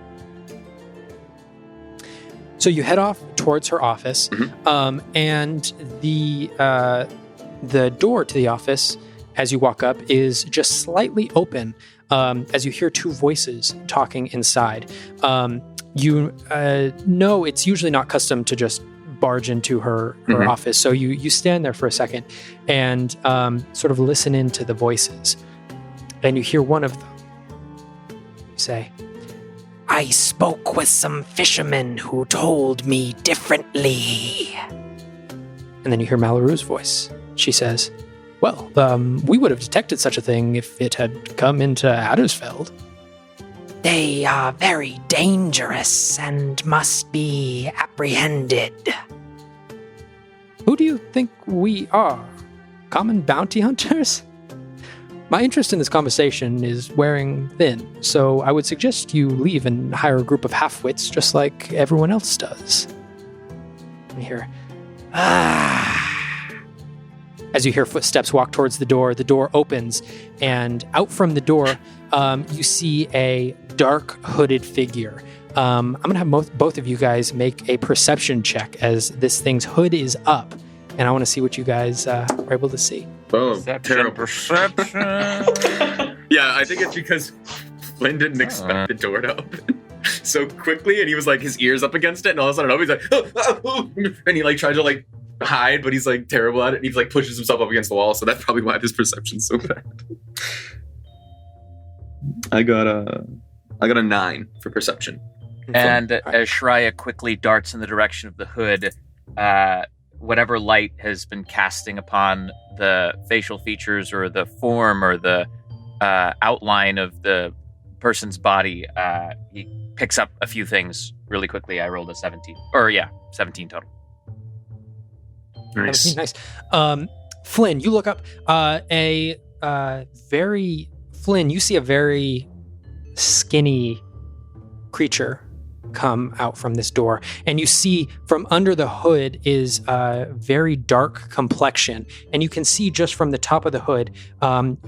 So you head off towards her office, and the door to the office, as you walk up, is just slightly open, as you hear two voices talking inside. You know it's usually not custom to just barge into her office, so you stand there for a second and sort of listen into the voices. And you hear one of them say, "I spoke with some fishermen who told me differently." And then you hear Malaru's voice. She says, "Well, we would have detected such a thing if it had come into Addersfeld." They are very dangerous and must be apprehended. Who do you think we are? Common bounty hunters? My interest in this conversation is wearing thin, so I would suggest you leave and hire a group of half-wits just like everyone else does. I hear, As you hear footsteps walk towards the door opens, and out from the door, you see a dark hooded figure. I'm going to have both of you guys make a perception check as this thing's hood is up, and I want to see what you guys are able to see. Boom. Terrible. Perception. Yeah, I think it's because Flynn didn't expect the door to open so quickly, and he was like, his ears up against it, and all of a sudden, he's like, and he like tried to like hide, but he's like terrible at it, and he like pushes himself up against the wall, so that's probably why his perception's so bad. I got a 9 for perception. And as Shreya quickly darts in the direction of the hood, whatever light has been casting upon the facial features or the form or the outline of the person's body, he picks up a few things really quickly. I rolled a 17. 17 total. Nice. Nice. Flynn, you look up Flynn, you see a very skinny creature come out from this door, and you see from under the hood is a very dark complexion, and you can see just from the top of the hood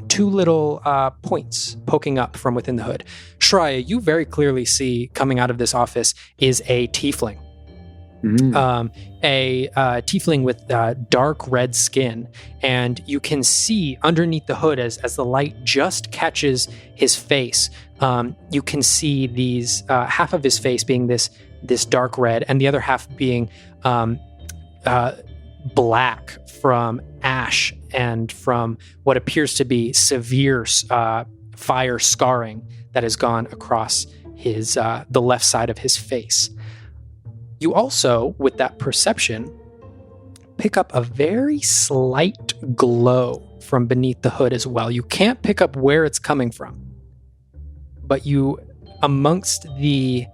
2 little points poking up from within the hood. Shreya, you very clearly see coming out of this office is a tiefling. A tiefling with dark red skin, and you can see underneath the hood as the light just catches his face. You can see these half of his face being this dark red, and the other half being black from ash and from what appears to be severe fire scarring that has gone across his the left side of his face. You also, with that perception, pick up a very slight glow from beneath the hood as well. You can't pick up where it's coming from, but you, amongst the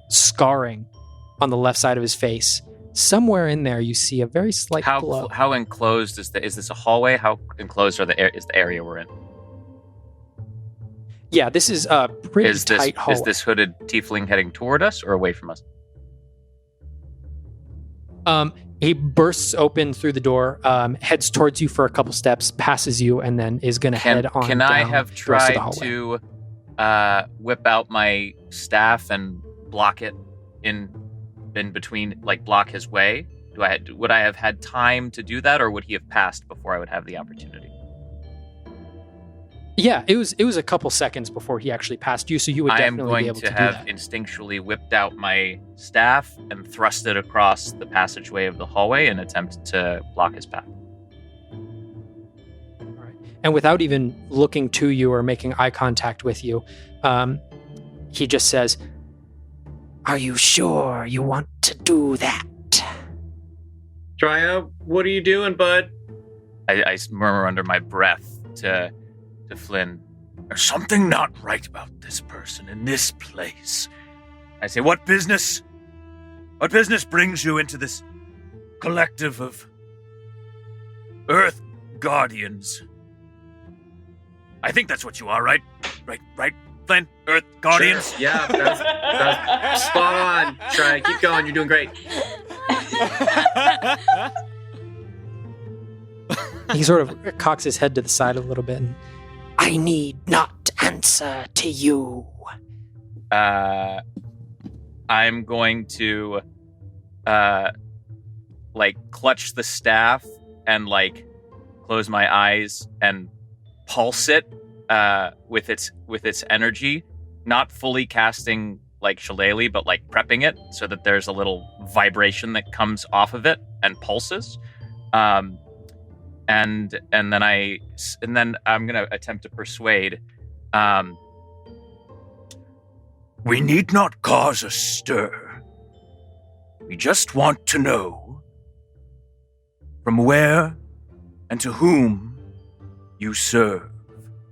scarring on the left side of his face, somewhere in there you see a very slight glow. How enclosed is this a hallway? How enclosed is the area we're in? Yeah, this is a pretty tight hallway. Is this hooded tiefling heading toward us or away from us? He bursts open through the door, heads towards you for a couple steps, passes you, and then is going to head on. Can down I have tried to whip out my staff and block it in between, like block his way? Would I have had time to do that, or would he have passed before I would have the opportunity? Yeah, it was a couple seconds before he actually passed you, so you would definitely be able to do that. I am going to have instinctually whipped out my staff and thrust it across the passageway of the hallway and attempt to block his path. All right. And without even looking to you or making eye contact with you, he just says, "Are you sure you want to do that?" Shreya, what are you doing, bud? I murmur under my breath to Flynn, "There's something not right about this person in this place." I say, What business brings you into this collective of Earth Guardians? I think that's what you are, right? Right, Flynn? Earth Guardians? Sure. Yeah, that's spot on. Shreya, keep going. You're doing great. he sort of cocks his head to the side a little bit. And, "I need not answer to you." I'm going to clutch the staff and close my eyes and pulse it with its energy, not fully casting like Shillelagh, but prepping it so that there's a little vibration that comes off of it and pulses. And then I'm gonna attempt to persuade. We need not cause a stir. We just want to know from where and to whom you serve.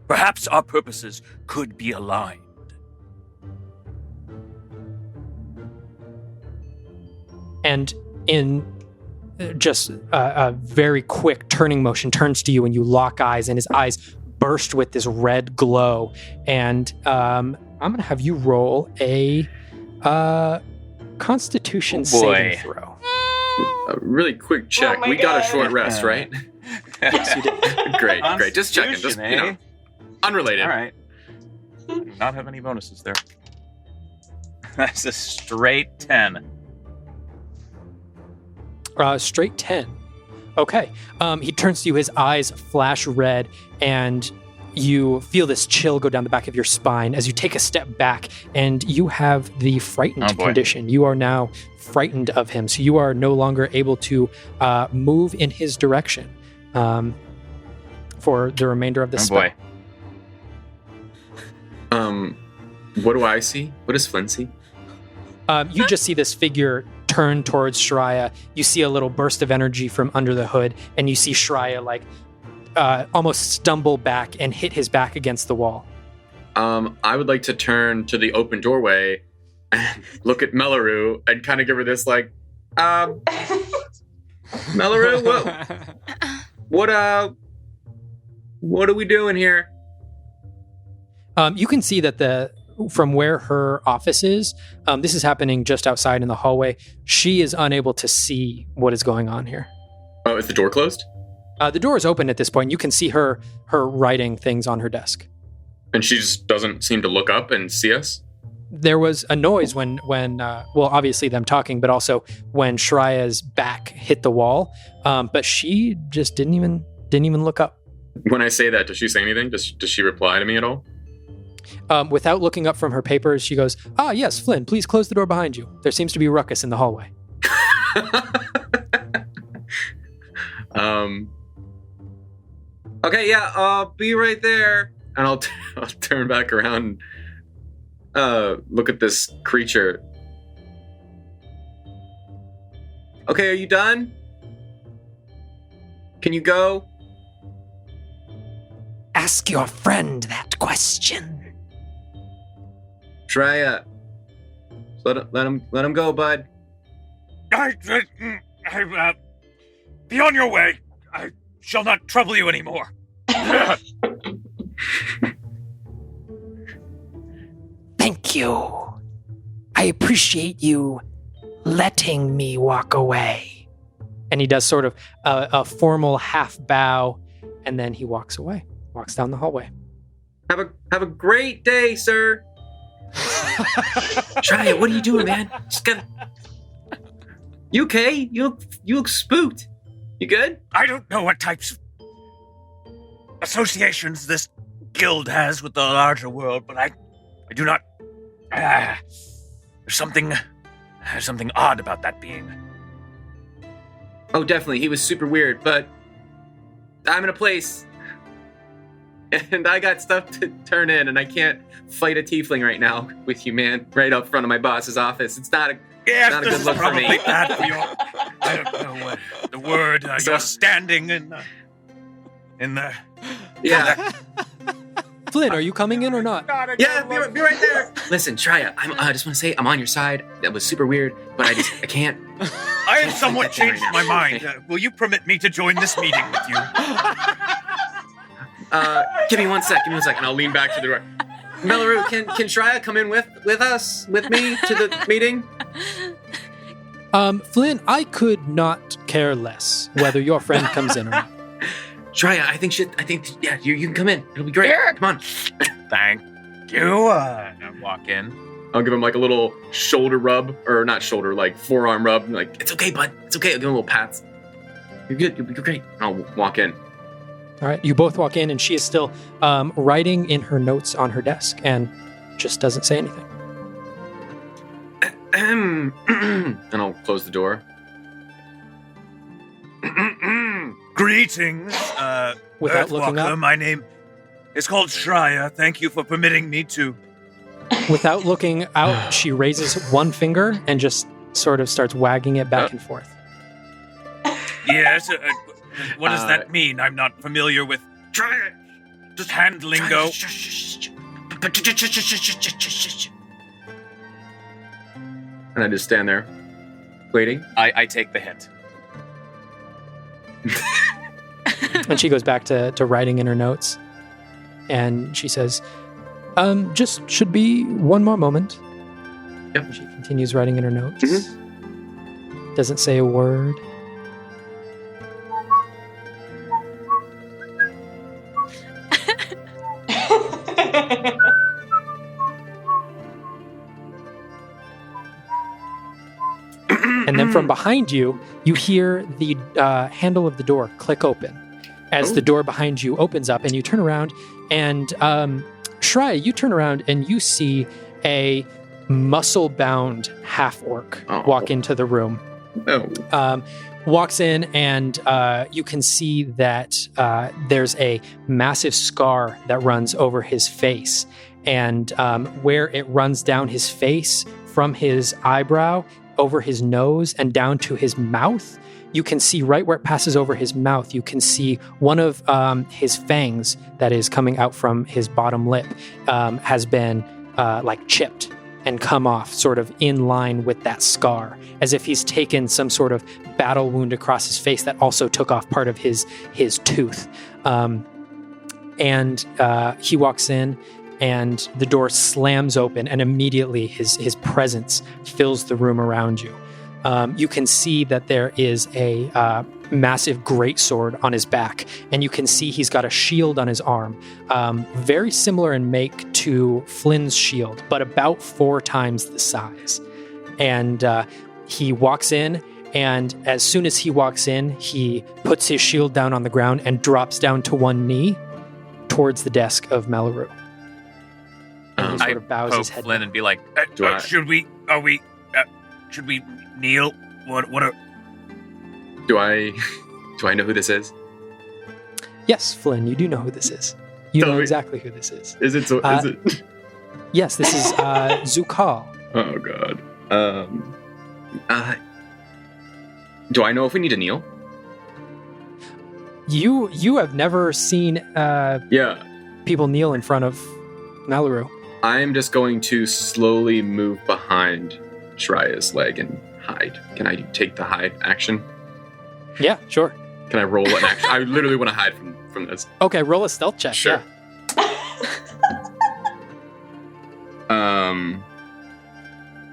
Perhaps our purposes could be aligned. and in just a very quick turning motion turns to you, and you lock eyes, and his eyes burst with this red glow. And I'm going to have you roll a Constitution saving throw. A really quick check. Oh my we got a God. short rest, right? Yes, you did. Great. Just checking. Just, Constitution, unrelated. All right. Do not have any bonuses there. That's a straight 10. Straight 10. Okay. He turns to you, his eyes flash red, and you feel this chill go down the back of your spine as you take a step back, and you have the frightened condition. You are now frightened of him, so you are no longer able to move in his direction for the remainder of the spell. What do I see? What does Flynn see? You just see this figure turn towards Shreya. You see a little burst of energy from under the hood, and you see Shreya almost stumble back and hit his back against the wall. I would like to turn to the open doorway and look at Malaru and kind of give her this Malaru, what are we doing here? You can see that from where her office is, this is happening just outside in the hallway. She is unable to see what is going on here. Oh, is the door closed? The door is open at this point. You can see her writing things on her desk. And she just doesn't seem to look up and see us? There was a noise when obviously them talking, but also when Shreya's back hit the wall. But she just didn't even look up. When I say that, does she say anything? Does she reply to me at all? Without looking up from her papers, she goes, yes, Flynn, please close the door behind you. There seems to be a ruckus in the hallway. Okay, yeah, I'll be right there. And I'll turn back around and look at this creature. Okay, are you done? Can you go? Ask your friend that question. Shreya, let him go, bud. Be on your way. I shall not trouble you anymore. Thank you. I appreciate you letting me walk away. And he does sort of a formal half bow, and then he walks away, walks down the hallway. Have a great day, sir. Shreya, what are you doing, man? Just gotta... You okay? You look spooked. You good? I don't know what types of associations this guild has with the larger world, but I do not... there's something odd about that being. Oh, definitely. He was super weird, but I'm in a place, and I got stuff to turn in, and I can't fight a tiefling right now with you, man, right up front of my boss's office. It's not a good look for me. Bad for your, I don't know what the word. You're standing in the. Yeah. Flynn, are you coming in or not? Yeah, be right there. Listen, Shreya, I just want to say I'm on your side. That was super weird, but I can't. I have somewhat changed my mind. Will you permit me to join this meeting with you? Give me one sec, and I'll lean back to the door. Malaru, can Shreya come in with me to the meeting? Flynn, I could not care less whether your friend comes in or not. Shreya, I think yeah, you can come in. It'll be great. Yeah. Come on. Thank you. I walk in. I'll give him like a little shoulder rub, or not shoulder, like forearm rub. I'm like, it's okay, bud. It's okay. I'll give him a little pats. You're good. You're great. I'll walk in. All right, you both walk in, and she is still writing in her notes on her desk and just doesn't say anything. And I'll close the door. Greetings, Without looking Earthwalker. up? My name is called Shreya. Thank you for permitting me to. Without looking out, she raises one finger and just sort of starts wagging it back and forth. Yes. What does that mean? I'm not familiar with just hand lingo. And I just stand there. Waiting. I take the hint. And she goes back to writing in her notes. And she says, just should be one more moment. Yep. And she continues writing in her notes. Mm-hmm. Doesn't say a word. And then from behind you, you hear the handle of the door click open as the door behind you opens up, and you turn around, and Shreya, you turn around and you see a muscle-bound half-orc walk into the room. No. Walks in, and you can see that there's a massive scar that runs over his face, and where it runs down his face from his eyebrow over his nose and down to his mouth, you can see right where it passes over his mouth, you can see one of his fangs that is coming out from his bottom lip has been like chipped and come off sort of in line with that scar, as if he's taken some sort of battle wound across his face that also took off part of his tooth. And he walks in, and the door slams open, and immediately his presence fills the room around you. You can see that there is a massive greatsword on his back, and you can see he's got a shield on his arm, very similar in make to Flynn's shield, but about 4 times the size. And he walks in, and as soon as he walks in, he puts his shield down on the ground and drops down to one knee towards the desk of Malaru. And he sort of bows his head Flynn down. and be like, should we kneel? What are... Do I know who this is? Yes, Flynn, you do know who this is. You Tell know me. exactly who this is. Is it? Is it? Yes, this is Zukal. Oh God. Do I know if we need to kneel? You have never seen Yeah. people kneel in front of Malaru. I'm just going to slowly move behind Shreya's leg and hide. Can I take the hide action? Yeah, sure. Can I roll an action? I literally want to hide from this. Okay, roll a stealth check. Sure. Yeah.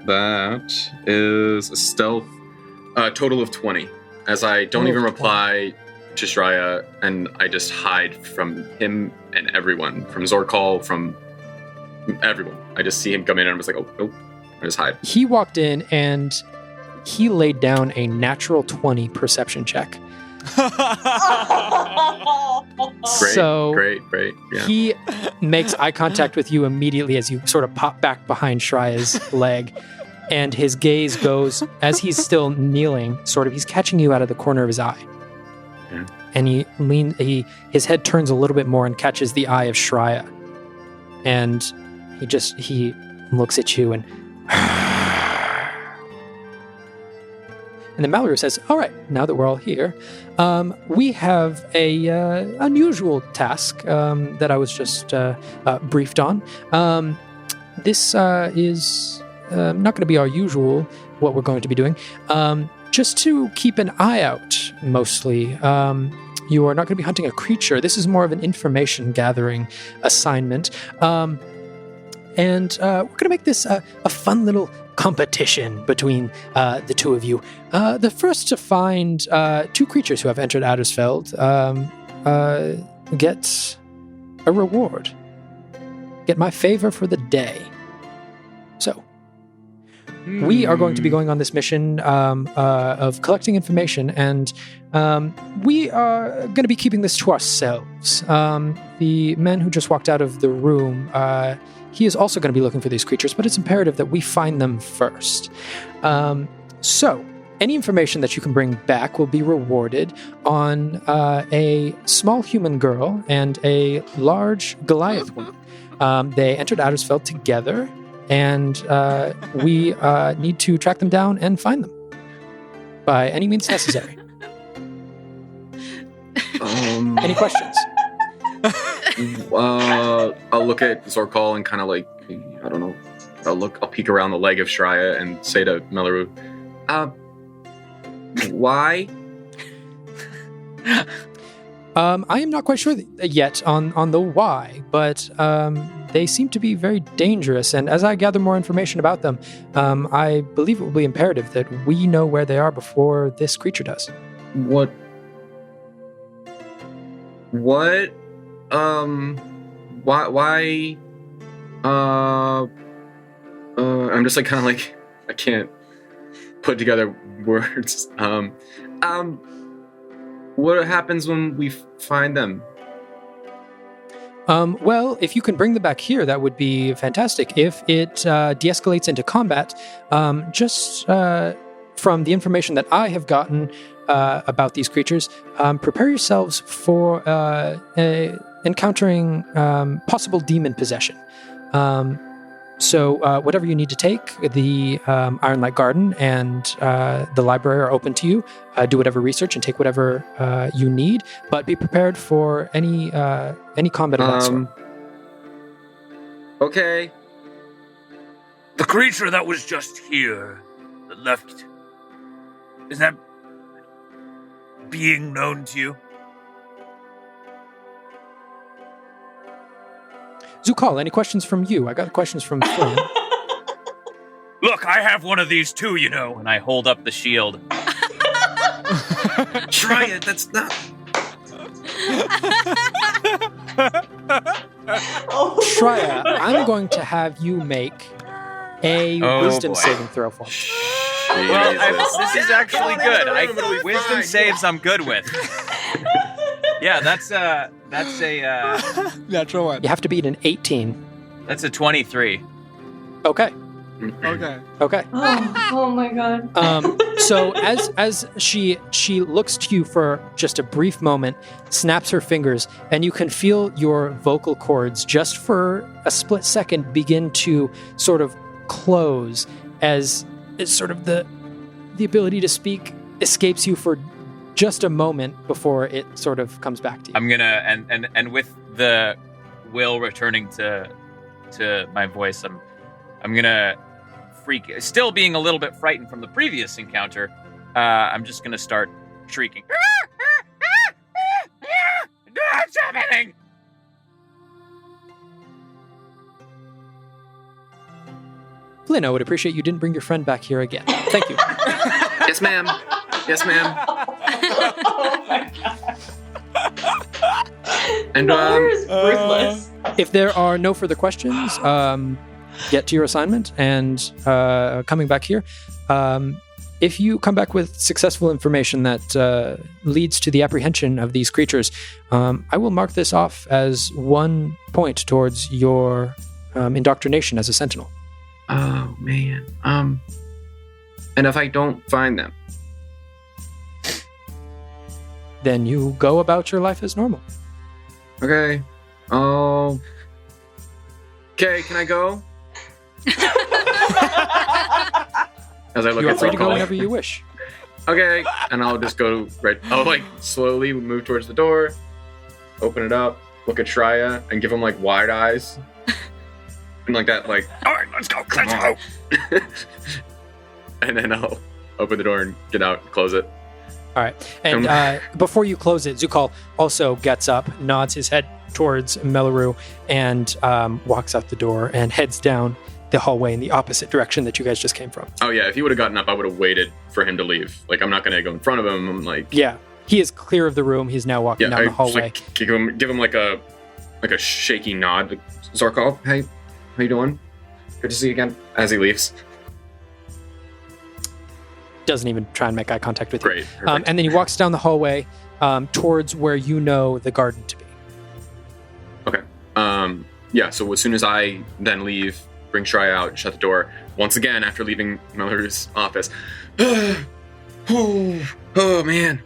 That is a stealth total of 20. As I don't Total even of 20. reply to Shreya, and I just hide from him and everyone, from Zorkal, from everyone. I just see him come in, and I'm just like, oh, nope. I just hide. He walked in and he laid down a natural 20 perception check. Great, So great. Yeah. he makes eye contact with you immediately as you sort of pop back behind Shreya's leg. And his gaze goes, as he's still kneeling, sort of, he's catching you out of the corner of his eye. Yeah. And his head turns a little bit more and catches the eye of Shreya. And he looks at you and then Malaru says, all right, now that we're all here, we have a unusual task that I was just briefed on. This is not going to be our usual, what we're going to be doing. Just to keep an eye out, mostly. You are not going to be hunting a creature. This is more of an information gathering assignment. And we're going to make this a fun little competition between the two of you. The first to find 2 creatures who have entered Addersfeld get a reward. Get my favor for the day. So, we are going to be going on this mission of collecting information, and we are going to be keeping this to ourselves. The man who just walked out of the room, he is also going to be looking for these creatures, but it's imperative that we find them first. So, any information that you can bring back will be rewarded on a small human girl and a large Goliath woman. They entered Addersfeld together, and we need to track them down and find them by any means necessary. Any questions? I'll look at Zorkal and kind of like, I don't know. I'll peek around the leg of Shreya and say to Malaru, Why? I am not quite sure yet on the why, but they seem to be very dangerous. And as I gather more information about them, I believe it will be imperative that we know where they are before this creature does. What? Why? I'm just like kind of like I can't put together words. What happens when we find them? Well, if you can bring them back here, that would be fantastic. If it de-escalates into combat, just from the information that I have gotten about these creatures, prepare yourselves for encountering possible demon possession. So whatever you need to take, the Ironlight Garden and the library are open to you. Do whatever research and take whatever you need, but be prepared for any combat of that sort. Okay. The creature that was just here, that left, is that being known to you? Zukal, any questions from you? I got questions from Flynn. Look, I have one of these too, you know. And I hold up the shield. Try it. That's not. Shreya, I'm going to have you make a wisdom saving throw for me. Well, this is actually good. Wisdom saves I'm good with. Yeah, that's a Natural one. You have to beat an 18. that's a 23. Okay. Okay. Oh my god. So as she looks to you for just a brief moment, snaps her fingers, and you can feel your vocal cords just for a split second begin to sort of close as sort of the ability to speak escapes you for just a moment before it sort of comes back to you. I'm gonna and with the will returning to my voice, I'm gonna still being a little bit frightened from the previous encounter. I'm just gonna start shrieking. What's happening? Flynn, I would appreciate you didn't bring your friend back here again. Thank you. Yes, ma'am. Yes, ma'am. Oh my god. And Malaru's ruthless. If there are no further questions, get to your assignment and coming back here. If you come back with successful information that leads to the apprehension of these creatures, I will mark this off as 1 point towards your indoctrination as a sentinel. Oh man. And if I don't find them, Then you go about your life as normal. okay. Oh. Okay, can I go? As I look You are at free to go Zukal. whenever you wish. Okay, and I'll just go right. I'll like slowly move towards the door, open it up, look at Shreya, and give him like wide eyes, and like that, like All right, let's go. Let's go. and then I'll open the door and get out, and close it. All right. And before you close it, Zukal also gets up, nods his head towards Malaru, and walks out the door and heads down the hallway in the opposite direction that you guys just came from. Oh yeah, if he would have gotten up, I would have waited for him to leave. Like I'm not gonna go in front of him. I'm like, Yeah. He is clear of the room. He's now walking yeah, down the I just, hallway. like, give him like a shaky nod. Like, Zarkov, hey, how you doing? Good to see you again. As he leaves. Doesn't even try and make eye contact with you. Great. Perfect. And then he walks down the hallway towards where you know the garden to be. Okay. Yeah, so as soon as I then leave, bring Shreya out, shut the door, once again after leaving Malaru's office. Oh man.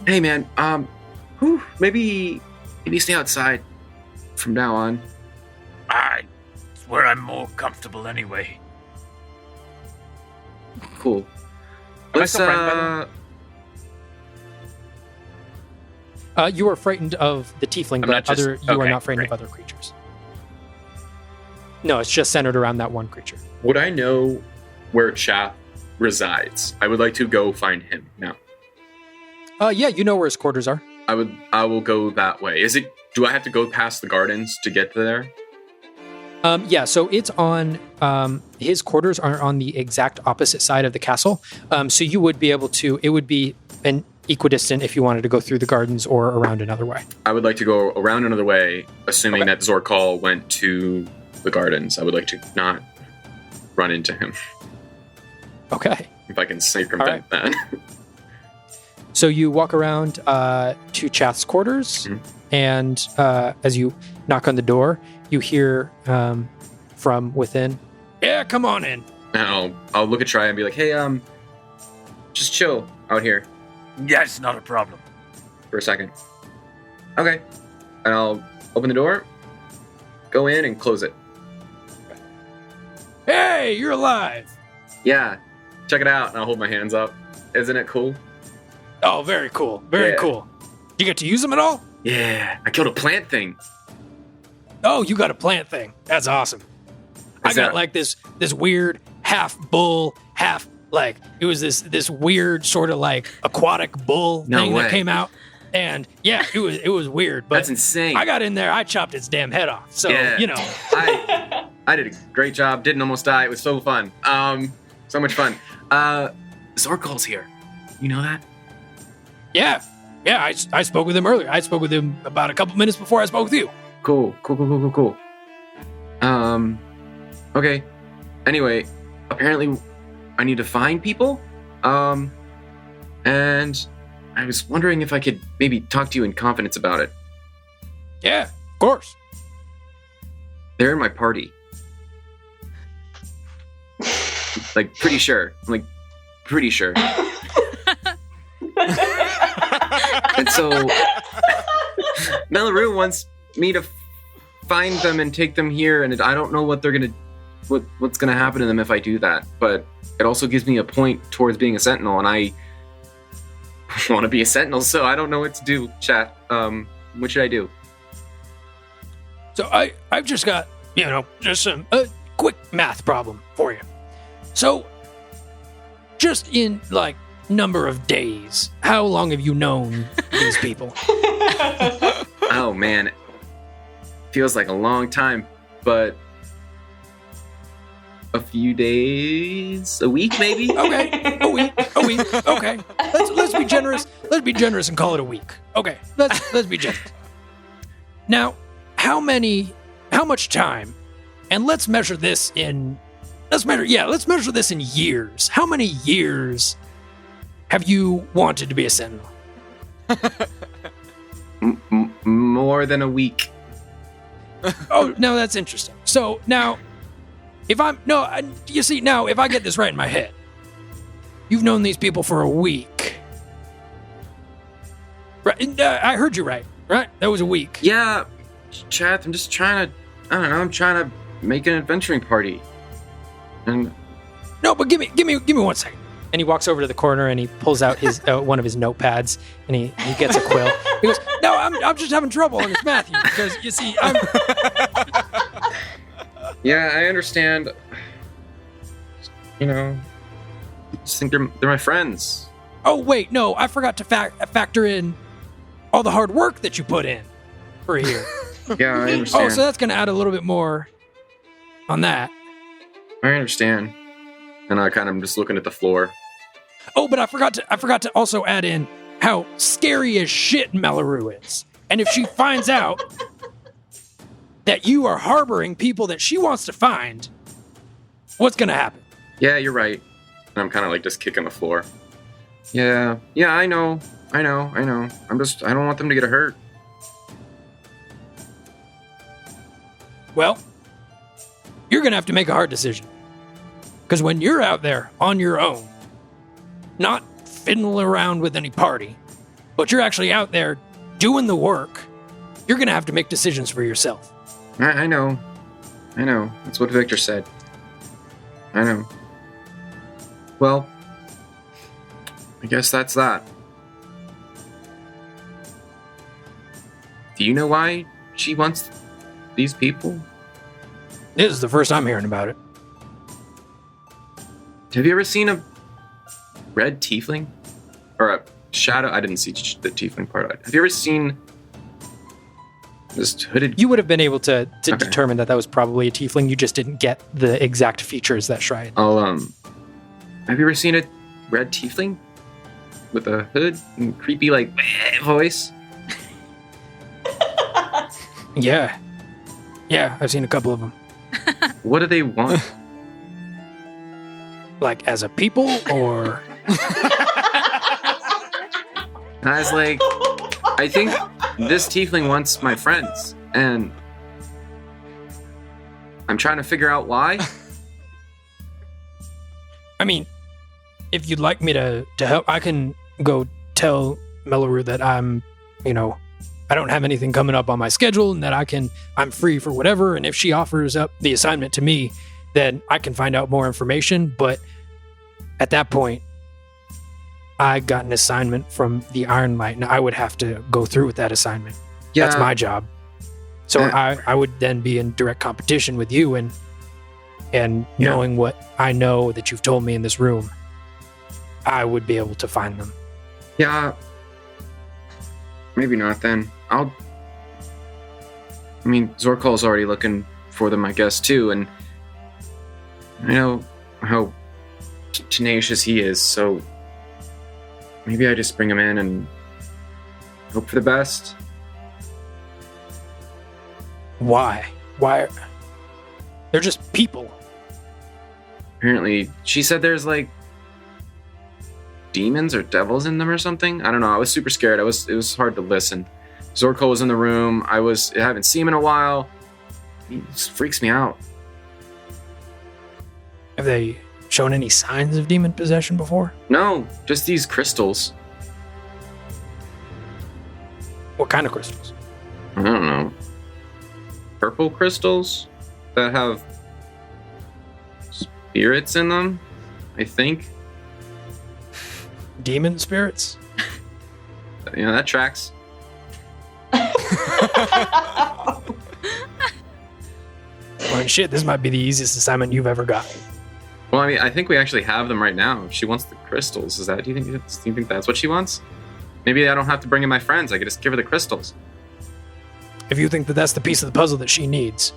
Hey man, maybe stay outside from now on. It's where I'm more comfortable anyway. Cool. Am I still frightened by them? You are frightened of the tiefling, I'm not but just- you are okay, not frightened great. of other creatures. No, it's just centered around that one creature. Would I know where Chaff resides. I would like to go find him now. Yeah, you know where his quarters are. I will go that way. Do I have to go past the gardens to get there? Yeah, so it's on, his quarters are on the exact opposite side of the castle. So you would be able to, it would be an equidistant if you wanted to go through the gardens or around another way. I would like to go around another way, assuming that Zorkal went to the gardens. I would like to not run into him. Okay. If I can circumvent that. So you walk around to Chath's quarters, and as you knock on the door, you hear from within, "Yeah, come on in." And I'll look at Try and be like, "Hey, just chill out here Yes, not a problem. for a second." Okay. And I'll open the door, go in, and close it. "Hey, you're alive." Yeah, check it out. And I'll hold my hands up. Isn't it cool? "Oh, very cool. Very Yeah. cool. You get to use them at all?" Yeah, I killed a plant thing. "Oh, you got a plant thing. That's awesome. I got like this weird half bull, half like it was this weird sort of like aquatic bull thing that came out, and yeah, it was weird. But That's insane. I got in there, I chopped its damn head off. So Yeah. you know, I did a great job. Didn't almost die. It was so fun. So much fun. Zorkal's here. You know that? yeah. I spoke with him earlier. I spoke with him about a couple minutes before I spoke with you. Cool. Okay. Anyway, apparently I need to find people. And I was wondering if I could maybe talk to you in confidence about it. Yeah, of course. They're in my party. Like, pretty sure. I'm like, pretty sure. And so, Malaru wants me to find them and take them here, and I don't know what's gonna happen to them if I do that. But it also gives me a point towards being a sentinel, and I want to be a sentinel, so I don't know what to do. Chat. What should I do? So I've just got just a quick math problem for you. So, just in like number of days, how long have you known these people? Oh man, feels like a long time, but a few days, a week maybe. Okay, a week. Okay, let's be generous. Let's be generous and call it a week. Okay, let's be generous. Now, how much time? And let's measure this in years. How many years have you wanted to be a sentinel? More than a week. Oh, no, that's interesting. So now, if I get this right in my head, you've known these people for a week. Right? I heard you right? That was a week. Yeah, Chath, I'm just trying to make an adventuring party. And No, but give me 1 second. And he walks over to the corner and he pulls out his one of his notepads and he gets a quill. He goes, "No, I'm just having trouble on this math here because you see, I'm." Yeah, I understand. I just think they're my friends. Oh wait, no, I forgot to factor in all the hard work that you put in for here. Yeah, I understand. Oh, so that's going to add a little bit more on that. I understand. And I kind of am just looking at the floor. Oh, but I forgot to also add in how scary as shit Malaru is. And if she finds out that you are harboring people that she wants to find, what's going to happen? Yeah, you're right. And I'm kind of like just kicking the floor. Yeah, I know. I don't want them to get hurt. Well, you're going to have to make a hard decision. Because when you're out there on your own, not fiddling around with any party, but you're actually out there doing the work, you're going to have to make decisions for yourself. I know. That's what Victor said. I know. Well, I guess that's that. Do you know why she wants these people? This is the first I'm hearing about it. Have you ever seen a red tiefling? Or a shadow? I didn't see the tiefling part. Have you ever seen this hooded? You would have been able to determine that was probably a tiefling. You just didn't get the exact features that Shry. Have you ever seen a red tiefling with a hood and creepy like voice? Yeah, I've seen a couple of them. What do they want? Like as a people, or I was like, I think this tiefling wants my friends, and I'm trying to figure out why. I mean, if you'd like me to help, I can go tell Malaru that I'm, I don't have anything coming up on my schedule, and that I'm free for whatever. And if she offers up the assignment to me, then I can find out more information. But at that point, I got an assignment from the Iron Light, and I would have to go through with that assignment. Yeah. That's my job. So I would then be in direct competition with you, and knowing what I know that you've told me in this room, I would be able to find them. Yeah. Maybe not then. Zorkol's already looking for them, I guess, too, and I know how tenacious he is, so maybe I just bring him in and hope for the best. Why? They're just people. Apparently, she said there's like demons or devils in them or something. I don't know. I was super scared. It was hard to listen. Zorko was in the room. I haven't seen him in a while. He just freaks me out. Have they shown any signs of demon possession before? No, just these crystals. What kind of crystals? I don't know. Purple crystals that have spirits in them, I think. Demon spirits? Yeah, that tracks. Well, shit, this might be the easiest assignment you've ever got. Well, I think we actually have them right now. She wants the crystals. Do you think that's what she wants? Maybe I don't have to bring in my friends. I could just give her the crystals. If you think that that's the piece of the puzzle that she needs.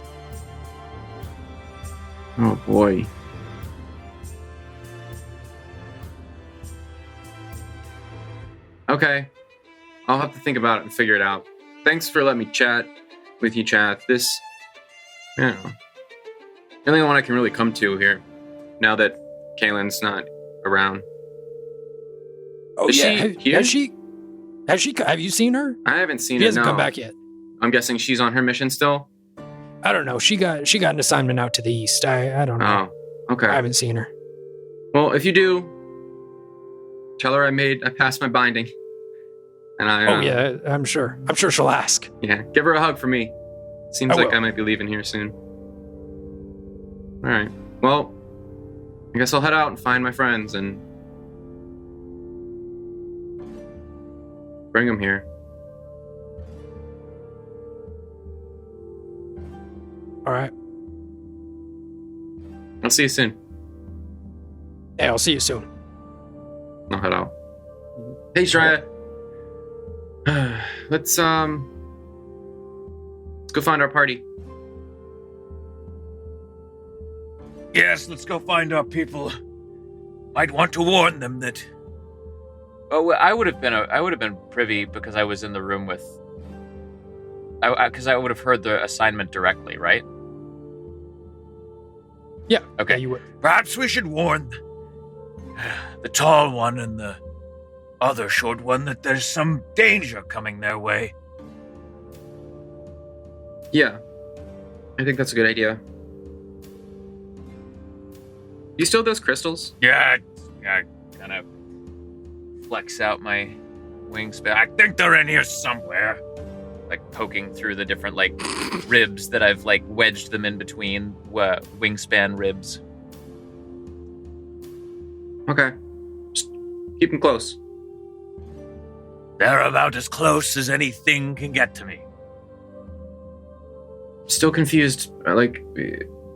Oh, boy. Okay. I'll have to think about it and figure it out. Thanks for letting me chat with you, chat. This, the only one I can really come to here, now that Kaylin's not around. Oh, Is yeah. she here? Have you seen her? I haven't seen She her, hasn't no. come back yet. I'm guessing she's on her mission still? I don't know. She got an assignment out to the east. I don't know. Oh, okay. I haven't seen her. Well, if you do, tell her I passed my binding. And yeah, I'm sure. I'm sure she'll ask. Yeah, give her a hug for me. Seems I like will. I might be leaving here soon. All right. Well, I guess I'll head out and find my friends and bring them here. All right. I'll see you soon. Yeah, I'll see you soon. I'll head out. Hey, Shreya. Let's go find our party. Yes, let's go find our people. Might want to warn them that. Oh, I would have been privy because I was in the room with. Because I would have heard the assignment directly, right? Yeah. Okay. Yeah, you would. Perhaps we should warn the tall one and the other short one that there's some danger coming their way. Yeah. I think that's a good idea. You still have those crystals? Yeah, I kind of flex out my wingspan. I think they're in here somewhere. Like poking through the different ribs that I've wedged them in between wingspan ribs. Okay. Just keep them close. They're about as close as anything can get to me. Still confused.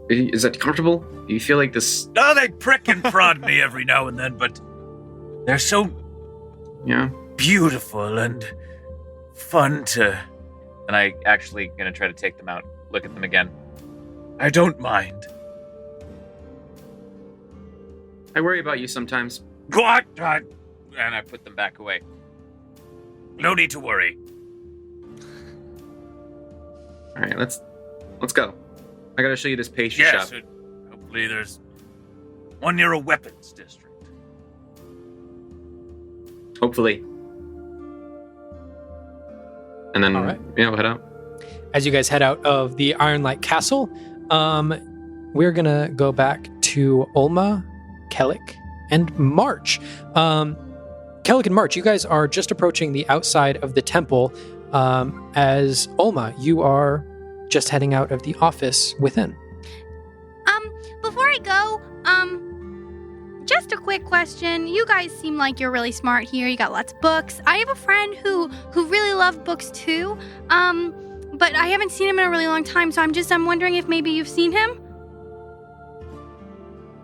Is that comfortable? Do you feel like this? No, they prick and prod me every now and then, but They're so Yeah. beautiful and fun to... And I actually gonna try to take them out, look at them again. I don't mind. I worry about you sometimes. What? And I put them back away. No need to worry. All right, let's go. I gotta show you this pastry Yes, shop. hopefully there's one near a weapons district. Hopefully. And then, All right. yeah, we'll head out. As you guys head out of the Ironlight Castle, we're gonna go back to Alma, Kellic, and March. Kellic and March, you guys are just approaching the outside of the temple. As Alma, you are just heading out of the office within. Before I go, just a quick question. You guys seem like you're really smart here. You got lots of books. I have a friend who really loved books too. But I haven't seen him in a really long time, so I'm wondering if maybe you've seen him.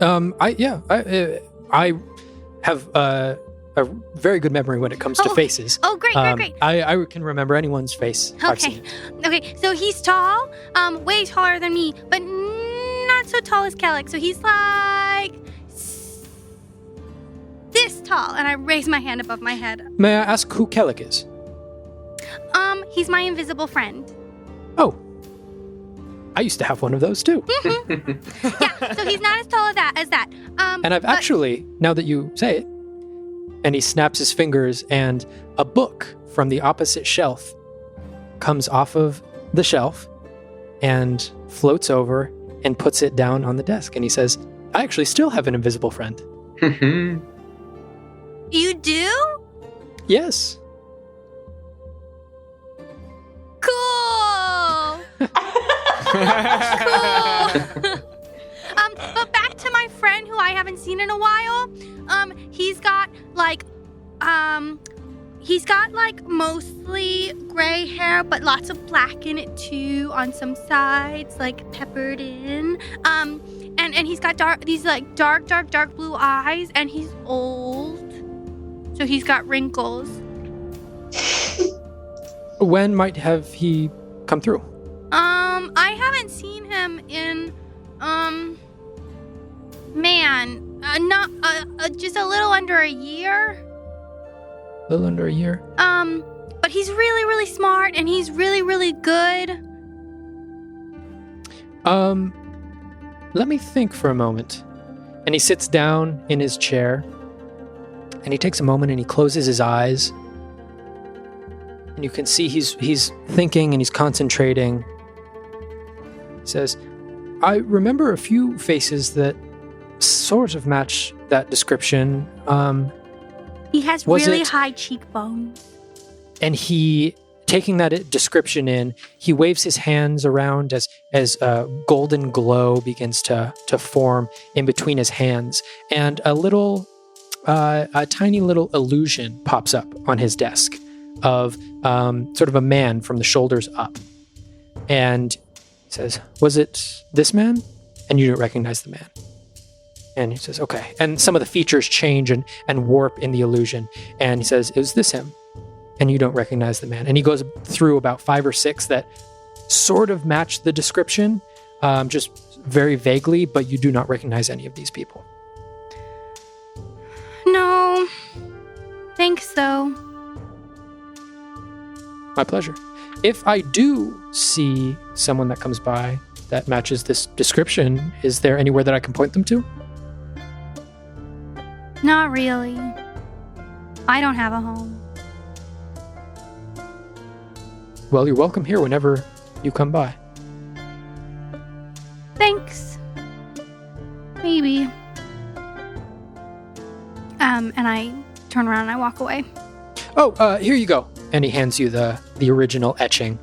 I have a very good memory when it comes to faces. Oh, great. I can remember anyone's face. I've seen it. Okay, so he's tall, way taller than me, but not so tall as Kellic. So he's like this tall, and I raise my hand above my head. May I ask who Kellic is? He's my invisible friend. Oh, I used to have one of those too. Yeah, so he's not as tall as that. And I've actually, now that you say it, and he snaps his fingers, and a book from the opposite shelf comes off of the shelf and floats over and puts it down on the desk. And he says, I actually still have an invisible friend. You do? Yes. Cool. But back to my friend who I haven't seen in a while. He's got like mostly gray hair, but lots of black in it too on some sides, like peppered in. And he's got dark blue eyes, and he's old, so he's got wrinkles. When might have he come through? I haven't seen him in, just a little under a year. A little under a year. But he's really, really smart, and he's really, really good. Let me think for a moment. And he sits down in his chair, and he takes a moment and he closes his eyes. And you can see he's thinking and he's concentrating. He says, I remember a few faces that sort of match that description. He has really high cheekbones. And he, taking that description in, he waves his hands around as a golden glow begins to form in between his hands. And a tiny little illusion pops up on his desk of sort of a man from the shoulders up. And he says, was it this man? And you don't recognize the man. And he says, okay. And some of the features change and warp in the illusion. And he says, is this him? And you don't recognize the man. And he goes through about 5 or 6 that sort of match the description, just very vaguely, but you do not recognize any of these people. No. Thanks, though. My pleasure. If I do see someone that comes by that matches this description, is there anywhere that I can point them to? Not really. I don't have a home. Well, you're welcome here whenever you come by. Thanks. Maybe. And I turn around and I walk away. Oh, here you go. And he hands you the original etching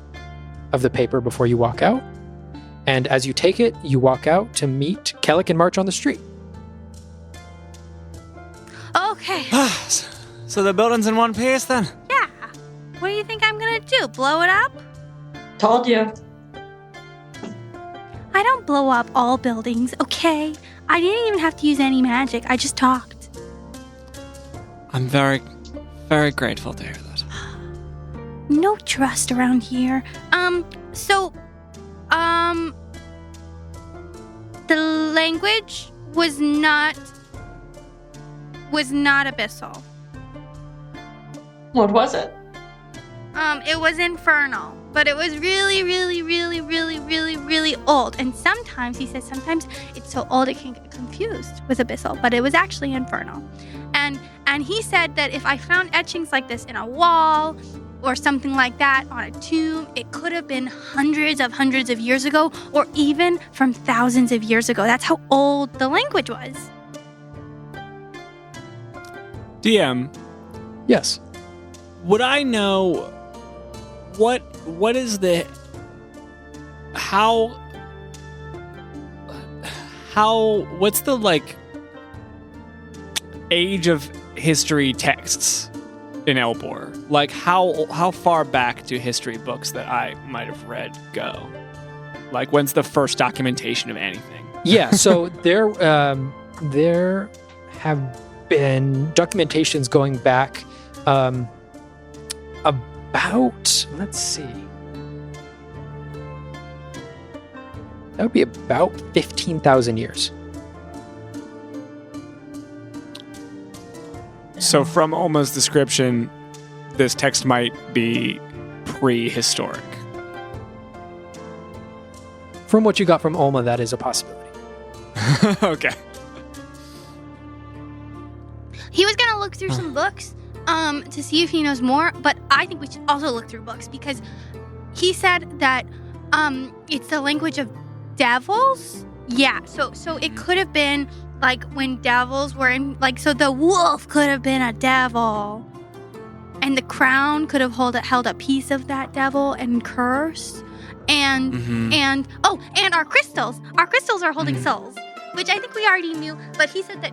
of the paper before you walk out. And as you take it, you walk out to meet Kellic and March on the street. Okay. So the building's in one piece then? Yeah. What do you think I'm gonna do? Blow it up? Told you. I don't blow up all buildings, okay? I didn't even have to use any magic. I just talked. I'm very, very grateful to hear that. No trust around here. The language was not abyssal. What was it? It was infernal, but it was really, really, really, really, really, really old. And sometimes, he says, sometimes it's so old it can get confused with abyssal, but it was actually infernal. And he said that if I found etchings like this in a wall or something like that on a tomb, it could have been hundreds of years ago, or even from thousands of years ago. That's how old the language was. DM, Yes. would I know what is the what's the like age of history texts in Elbor? Like how far back do history books that I might have read go? Like when's the first documentation of anything? Yeah, so there have been documentations going back about, let's see, that would be about 15,000 years. So from Alma's description, this text might be prehistoric. From what you got from Alma, that is a possibility. Okay. He was going to look through some books to see if he knows more, but I think we should also look through books because he said that it's the language of devils. Yeah, so it could have been like when devils were in, like, so the wolf could have been a devil, and the crown could have held a piece of that devil and curse, and our crystals are holding souls, which I think we already knew, but he said that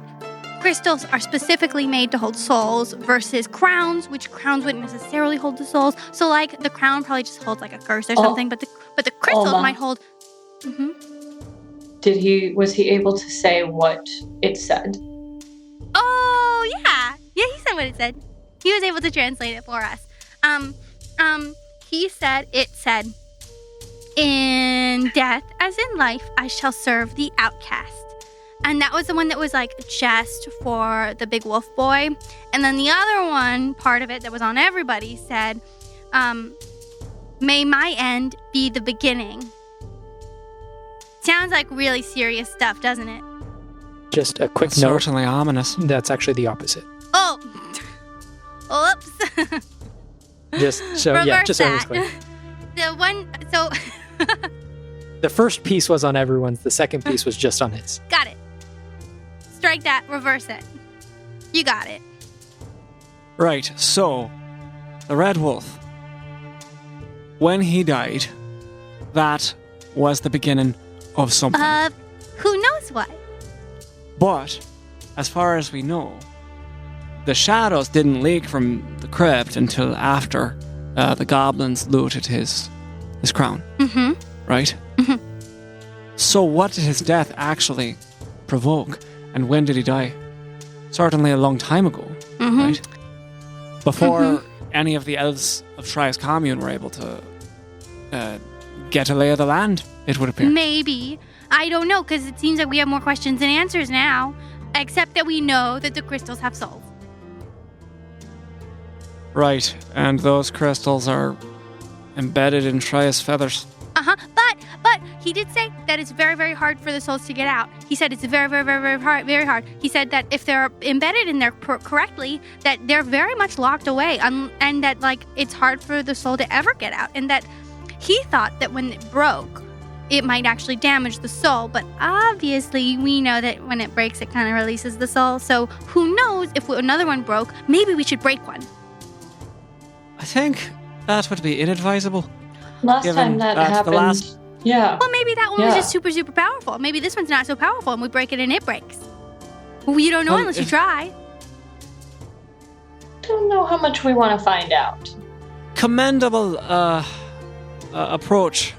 crystals are specifically made to hold souls versus crowns, which crowns wouldn't necessarily hold the souls. So like the crown probably just holds like a curse or something, but the crystals might hold. Was he able to say what it said? Oh yeah, he said what it said. He was able to translate it for us. He said it said, "In death as in life, I shall serve the outcast." And that was the one that was like just for the big wolf boy. And then the other one, part of it that was on everybody, said, "May my end be the beginning." Sounds like really serious stuff, doesn't it? Just a quick That's note. certainly ominous. That's actually the opposite. Oh, oops. Just so Reverse just so it's that. clear. The first piece was on everyone's. The second piece was just on his. Got it. Strike that, reverse it. You got it. Right, so the Red Wolf, when he died, that was the beginning of something. Who knows what? But, as far as we know, the shadows didn't leak from the crypt until after the goblins looted his crown. Mm-hmm. Right? Mhm. So what did his death actually provoke? And when did he die? Certainly a long time ago, Mm-hmm. right? Before any of the elves of Shri's commune were able to get a lay of the land, it would appear. Maybe. I don't know, because it seems like we have more questions than answers now. Except that we know that the crystals have souls. Right, and those crystals are embedded in Shri's feathers. Uh-huh. But he did say that it's very, very hard for the souls to get out. He said it's very, very, very, very hard. Very hard. He said that if they're embedded in there correctly, that they're very much locked away, and that like it's hard for the soul to ever get out, and that he thought that when it broke, it might actually damage the soul. But obviously, we know that when it breaks, it kind of releases the soul. So who knows if another one broke? Maybe we should break one. I think that would be inadvisable. Last Given time that that's the happened. last- Yeah. Well, maybe that one was Yeah. just super, super powerful. Maybe this one's not so powerful, and we break it and it breaks. Well, you don't know Well, unless you if- try. Don't know how much we want to find out. Commendable approach,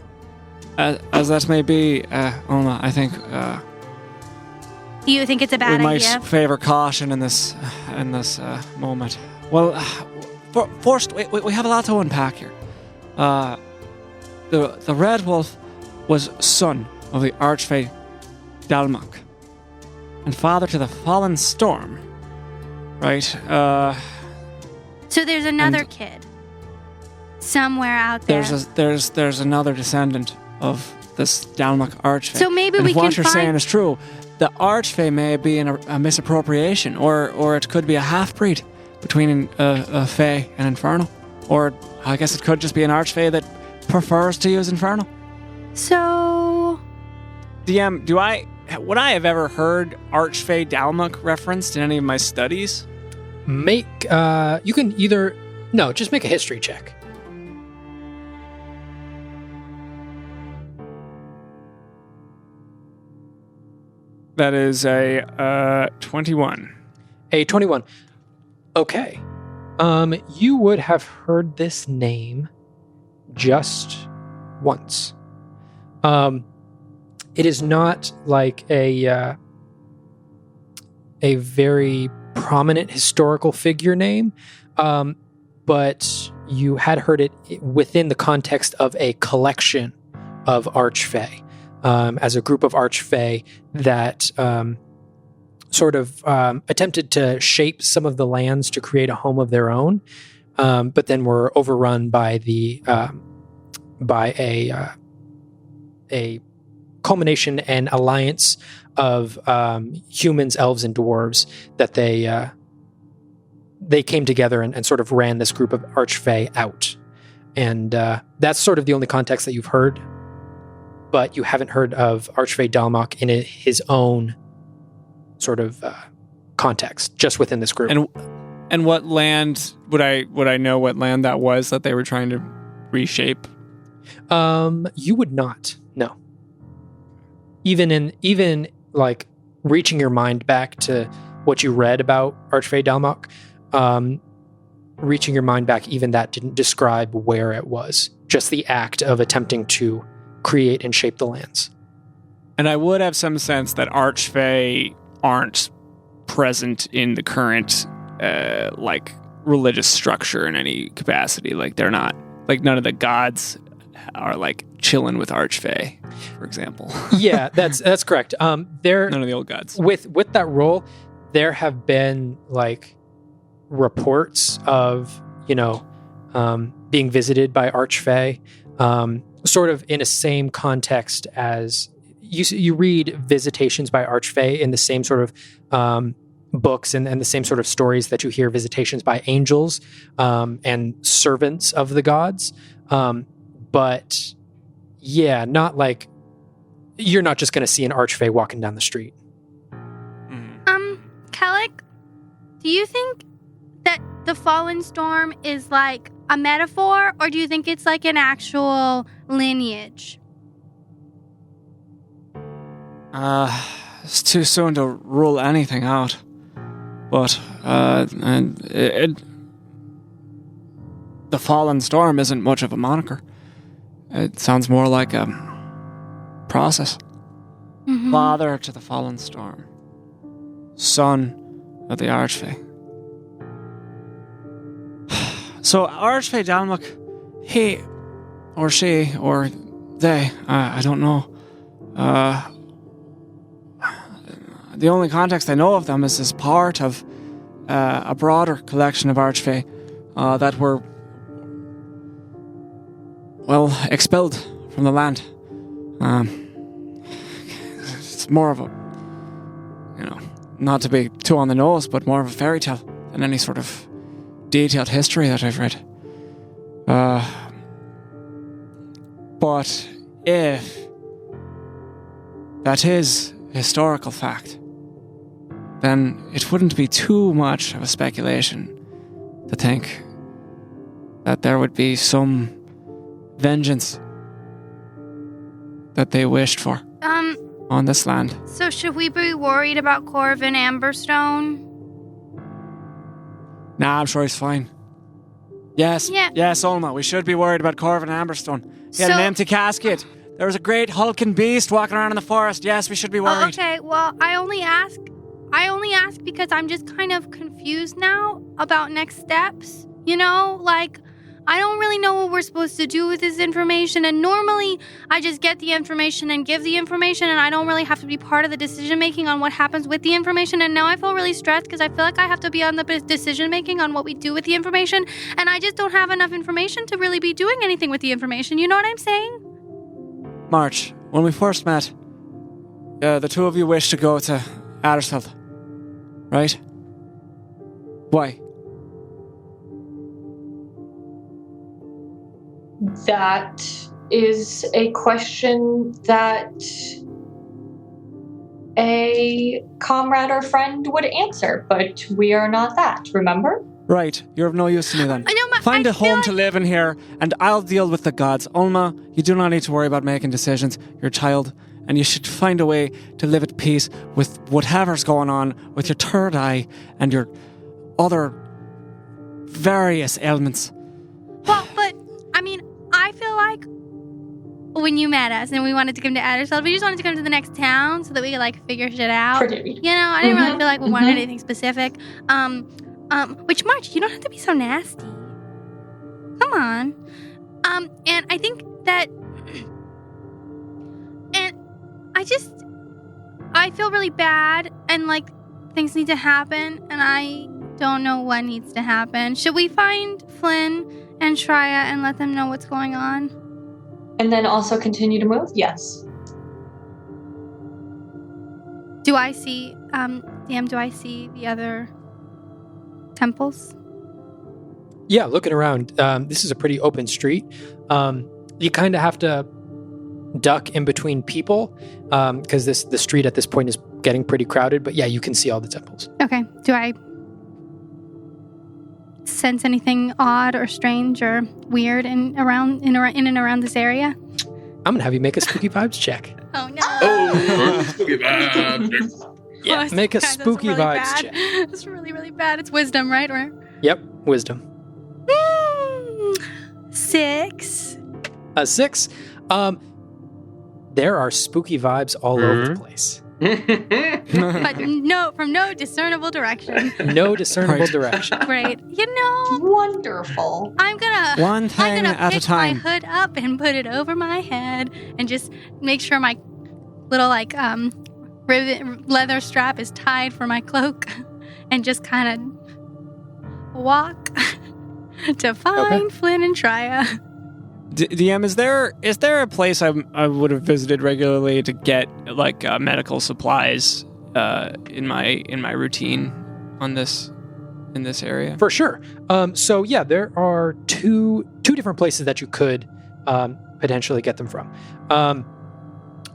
as that may be, Alma. I think Do you think it's a bad we might idea? favor caution in this moment. Well, first, we have a lot to unpack here. The Red Wolf was son of the Archfey Dalmok and father to the Fallen Storm, right? So there's another kid somewhere out there. There's another descendant of this Dalmok Archfey. So maybe and we if can what you're find... saying is true, the Archfey may be in a misappropriation, or it could be a half-breed between a Fey and Infernal. Or I guess it could just be an Archfey that prefers to use Infernal. So... DM, would I have ever heard Archfey Dalmok referenced in any of my studies? You can either... No, just make a history check. That is a 21. A 21. Okay. You would have heard this name just once. It is not like a very prominent historical figure name, but you had heard it within the context of a collection of Archfey, as a group of Archfey that attempted to shape some of the lands to create a home of their own, but then were overrun by a culmination and alliance of humans, elves, and dwarves that they came together and sort of ran this group of Archfey out. And that's sort of the only context that you've heard, but you haven't heard of Archfey Dalmok in his own sort of context, just within this group. And what land would I know what land that was that they were trying to reshape? You would not, no. Even like reaching your mind back to what you read about Archfey Dalmok, reaching your mind back, even that didn't describe where it was. Just the act of attempting to create and shape the lands. And I would have some sense that Archfey aren't present in the current religious structure in any capacity. Like they're not, like none of the gods are like chilling with Archfey, for example. Yeah, that's correct. None of the old gods. With that role, there have been like reports of being visited by Archfey, sort of in a same context as you read visitations by Archfey in the same sort of books and the same sort of stories that you hear visitations by angels and servants of the gods. But yeah, not like you're not just going to see an Archfey walking down the street. Kellic, do you think that the Fallen Storm is like a metaphor, or do you think it's like an actual lineage? It's too soon to rule anything out. But the Fallen Storm isn't much of a moniker. It sounds more like a process. Mm-hmm. Father to the Fallen Storm. Son of the Archfey. So Archfey Dalmok, he or she or they, I don't know. The only context I know of them is as part of a broader collection of Archfey that were, expelled from the land. It's more of a, not to be too on the nose, but more of a fairy tale than any sort of detailed history that I've read. But if that is historical fact, then it wouldn't be too much of a speculation to think that there would be some vengeance that they wished for on this land. So should we be worried about Corvin Amberstone? Nah, I'm sure he's fine. Yes, Alma, we should be worried about Corvin Amberstone. He had an empty casket There was a great hulking beast walking around in the forest. Yes, we should be worried. Okay, well, I only ask because I'm just kind of confused now about next steps. You know, like, I don't really know what we're supposed to do with this information, and normally I just get the information and give the information, and I don't really have to be part of the decision-making on what happens with the information, and now I feel really stressed because I feel like I have to be on the decision-making on what we do with the information, and I just don't have enough information to really be doing anything with the information. You know what I'm saying? March, when we first met, the two of you wished to go to Addersfeld, right? Why? That is a question that a comrade or friend would answer, but we are not that, remember? Right, you're of no use to me then. I know, Find a home to live in here, and I'll deal with the gods. Alma, you do not need to worry about making decisions. You're a child, and you should find a way to live at peace with whatever's going on with your third eye and your other various ailments. Well, but, I mean, I feel like when you met us and we wanted to come to Addersfeld, we just wanted to come to the next town so that we could, like, figure shit out. Pretty. You know, I didn't really feel like we wanted anything specific. Which, March, you don't have to be so nasty. Come on. And I think that... And I feel really bad, and, like, things need to happen, and I don't know what needs to happen. Should we find Flynn and Shreya and let them know what's going on? And then also continue to move? Yes. Do I see, DM, do I see the other temples? Yeah, looking around, this is a pretty open street. You kind of have to duck in between people because the street at this point is getting pretty crowded. But yeah, you can see all the temples. Okay. Do I sense anything odd or strange or weird in and around this area? I'm gonna have you make a spooky vibes check. Oh no! Oh, spooky vibes. Yeah, make a spooky really vibes bad. check. It's really, really bad. It's wisdom, right? Or Yep, wisdom. 6. A 6. There are spooky vibes all over the place. But no, from no discernible direction. No discernible direction. Great. You know, Wonderful. I'm One thing gonna at a pick time. my hood up and put it over my head and just make sure my little ribbon leather strap is tied for my cloak and just kind of walk to find Flynn and Shreya. DM, is there a place I would have visited regularly to get like medical supplies in my routine in this area? For sure. So yeah, there are two different places that you could potentially get them from.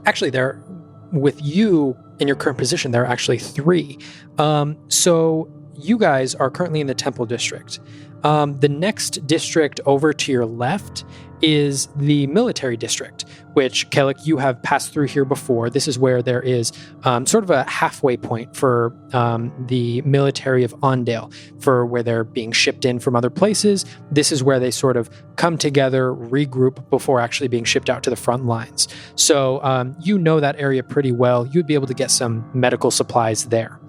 Actually, there with you in your current position, there are actually 3. So you guys are currently in the Temple District. The next district over to your left is the military district, which, Kellic, you have passed through here before. This is where there is sort of a halfway point for the military of Ondale, for where they're being shipped in from other places. This is where they sort of come together, regroup before actually being shipped out to the front lines. So you know that area pretty well. You'd be able to get some medical supplies there.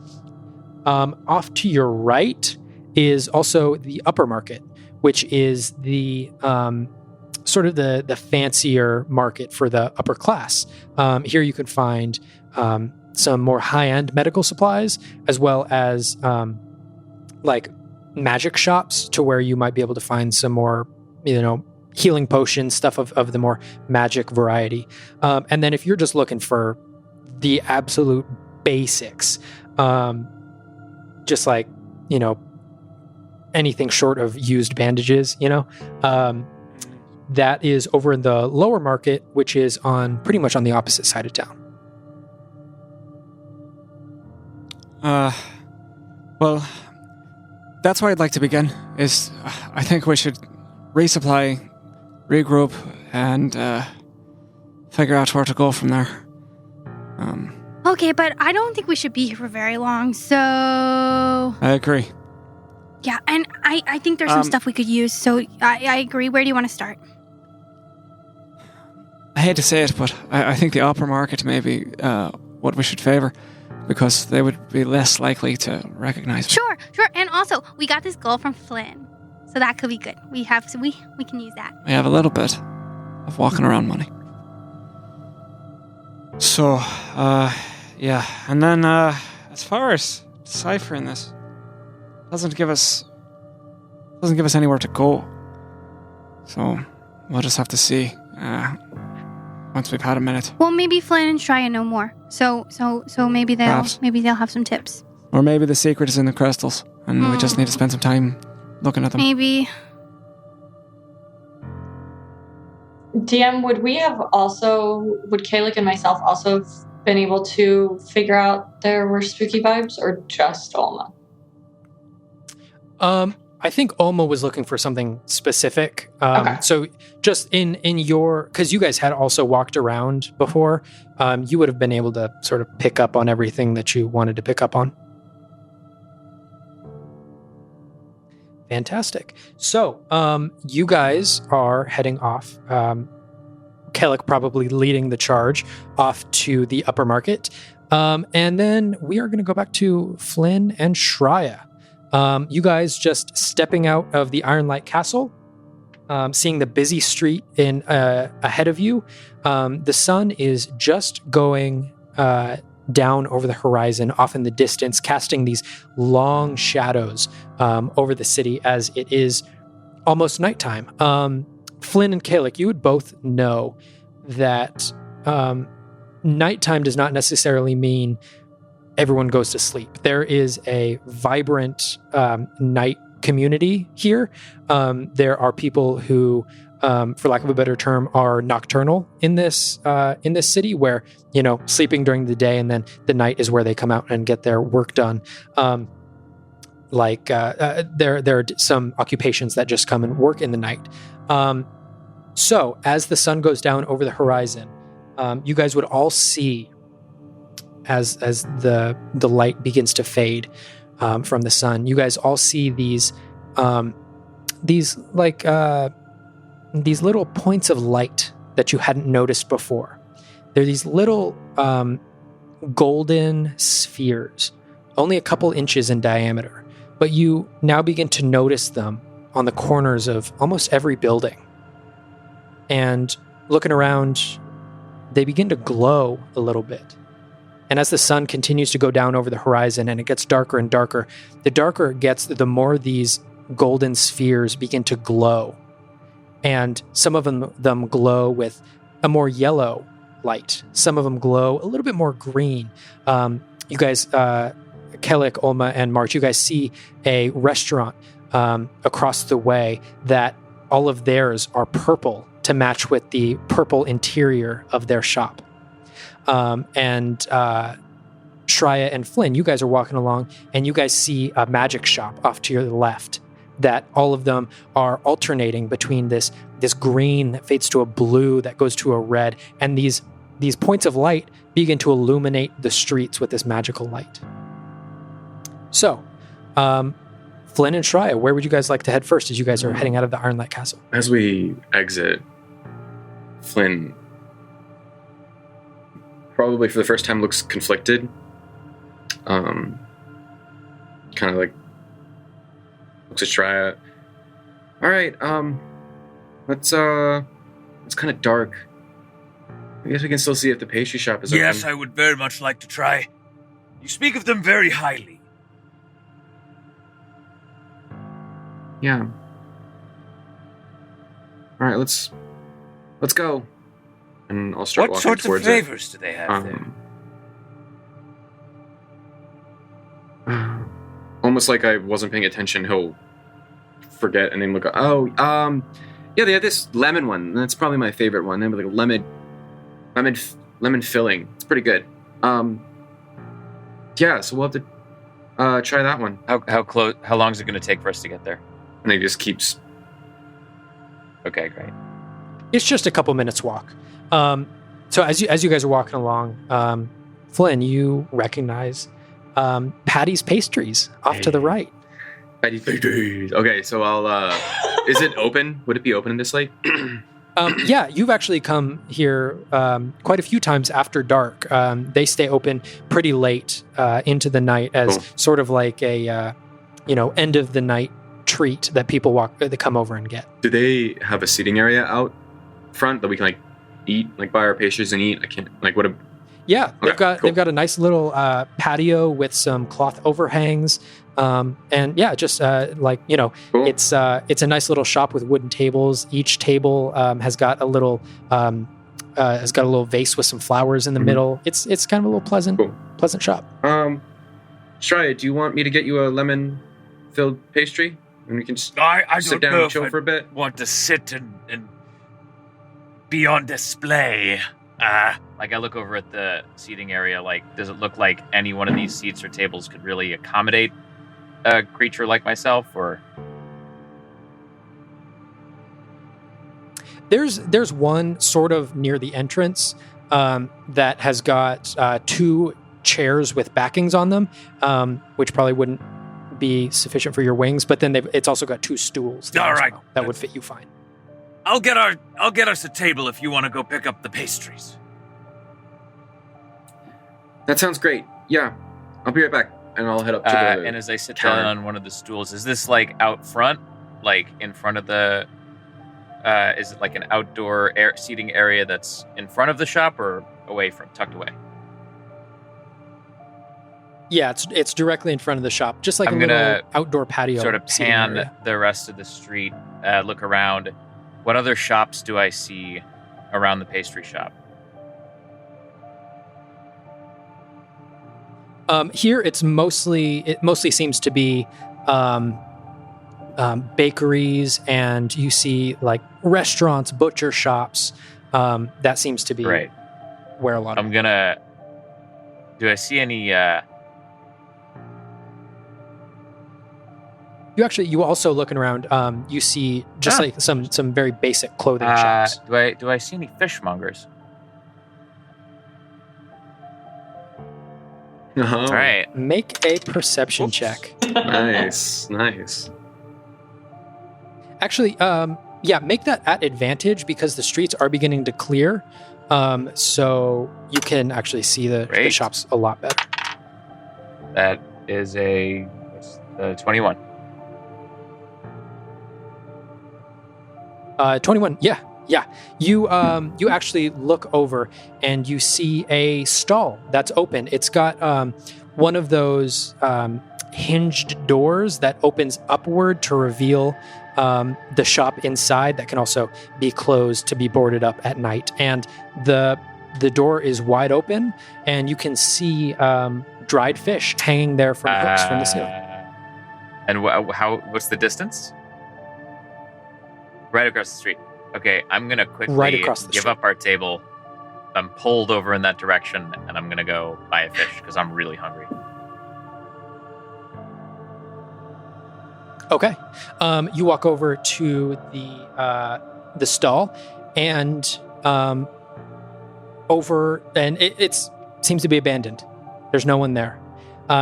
Off to your right is also the upper market, which is the sort of the fancier market for the upper class. Here you can find some more high-end medical supplies, as well as like magic shops, to where you might be able to find some more, healing potions, stuff of the more magic variety. And then if you're just looking for the absolute basics, just like, anything short of used bandages, that is over in the lower market, which is pretty much on the opposite side of town. Well, that's where I'd like to begin. I think we should resupply, regroup, and figure out where to go from there. Okay, but I don't think we should be here for very long, so... I agree. Yeah, and I think there's some stuff we could use, so I agree. Where do you want to start? I hate to say it, but I think the upper market may be what we should favor, because they would be less likely to recognize me. Sure. And also, we got this gold from Flynn, so that could be good. We can use that. We have a little bit of walking around money. So, yeah. And then, as far as deciphering this, doesn't give us anywhere to go. So, we'll just have to see, once we've had a minute. Well, maybe Flynn and Shreya know more. So maybe they'll have some tips. Or maybe the secret is in the crystals, and we just need to spend some time looking at them. Maybe. DM, would Kalik and myself also have been able to figure out there were spooky vibes, or just Alma? I think Alma was looking for something specific. Okay. So just in your, because you guys had also walked around before, you would have been able to sort of pick up on everything that you wanted to pick up on. Fantastic. So you guys are heading off. Kellic probably leading the charge off to the upper market. And then we are going to go back to Flynn and Shreya. You guys just stepping out of the Ironlight Castle, seeing the busy street ahead of you. The sun is just going down over the horizon, off in the distance, casting these long shadows over the city as it is almost nighttime. Flynn and Kalik, you would both know that nighttime does not necessarily mean everyone goes to sleep. There is a vibrant night community here. There are people who, for lack of a better term, are nocturnal in this city, where sleeping during the day and then the night is where they come out and get their work done. There are some occupations that just come and work in the night. So as the sun goes down over the horizon, you guys would all see, as the light begins to fade from the sun, you guys all see these little points of light that you hadn't noticed before. They're these little golden spheres, only a couple inches in diameter, but you now begin to notice them on the corners of almost every building. And looking around, they begin to glow a little bit. And as the sun continues to go down over the horizon and it gets darker and darker, the darker it gets, the more these golden spheres begin to glow. And some of them glow with a more yellow light. Some of them glow a little bit more green. You guys, Kellic, Alma, and March, you guys see a restaurant across the way that all of theirs are purple to match with the purple interior of their shop. And Shreya and Flynn, you guys are walking along, and you guys see a magic shop off to your left, that all of them are alternating between this green that fades to a blue that goes to a red, and these points of light begin to illuminate the streets with this magical light. So, Flynn and Shreya, where would you guys like to head first as you guys are heading out of the Ironlight Castle? As we exit, Flynn probably for the first time looks conflicted. Kind of like looks at Shreya. All right, it's kind of dark. I guess we can still see if the pastry shop is open. Yes, I would very much like to try. You speak of them very highly. Yeah. All right, let's go. And I'll start What walking sorts of towards flavors do they have there? Almost like I wasn't paying attention, he'll forget and then look. Yeah, they have this lemon one. That's probably my favorite one. They have like a lemon filling. It's pretty good. Yeah, so we'll have to try that one. How long is it going to take for us to get there? And he just keeps. Okay, great. It's just a couple minutes walk. So as you guys are walking along, Flynn, you recognize Patty's Pastries off to the right. Patty's Pastries. Okay, so I'll. Is it open? Would it be open in this light? Yeah, you've actually come here quite a few times after dark. They stay open pretty late into the night as sort of like a end of the night treat that people they come over and get. Do they have a seating area out front that we can like eat, like buy our pastries and eat? I can't like what a. Yeah, Okay, they've got a nice little patio with some cloth overhangs, and yeah, just Cool. it's a nice little shop with wooden tables. Each table has got a little vase with some flowers in the middle. It's kind of a little pleasant shop. Straya, do you want me to get you a lemon-filled pastry, and we can just I sit don't down know and if chill I for a bit? want to sit and be on display. Like I look over at the seating area, like, does it look like any one of these seats or tables could really accommodate a creature like myself, or? There's one sort of near the entrance that has got 2 chairs with backings on them, which probably wouldn't be sufficient for your wings. But then it's also got 2 stools there All as right. well. That would fit you fine. I'll get us a table if you want to go pick up the pastries. That sounds great. Yeah, I'll be right back, and I'll head up to the. And as I sit counter. down on one of the stools, is this like out front, like in front of the? Is it like an outdoor seating area that's in front of the shop, or tucked away? Yeah, it's directly in front of the shop, just like I'm a gonna little outdoor patio. Sort of seating pan area. the rest of the street, look around. What other shops do I see around the pastry shop? Here, it mostly seems to be bakeries, and you see like restaurants, butcher shops. That seems to be Right. where a lot of. Do I see any? You also looking around. You see just like some very basic clothing shops. Do I see any fishmongers? Uh-huh. All right. Make a perception Oops. check. Nice. Actually, make that at advantage because the streets are beginning to clear. So you can actually see the Great. shops a lot better. That is a 21. 21. Yeah. You actually look over and you see a stall that's open. It's got one of those hinged doors that opens upward to reveal the shop inside that can also be closed to be boarded up at night. And the door is wide open, and you can see dried fish hanging there from hooks from the ceiling. And what's the distance? Right across the street. Okay, I'm gonna quickly Right across the give street. up our table. I'm pulled over in that direction, and I'm gonna go buy a fish because I'm really hungry. Okay. You walk over to the stall, and it seems to be abandoned. There's no one there.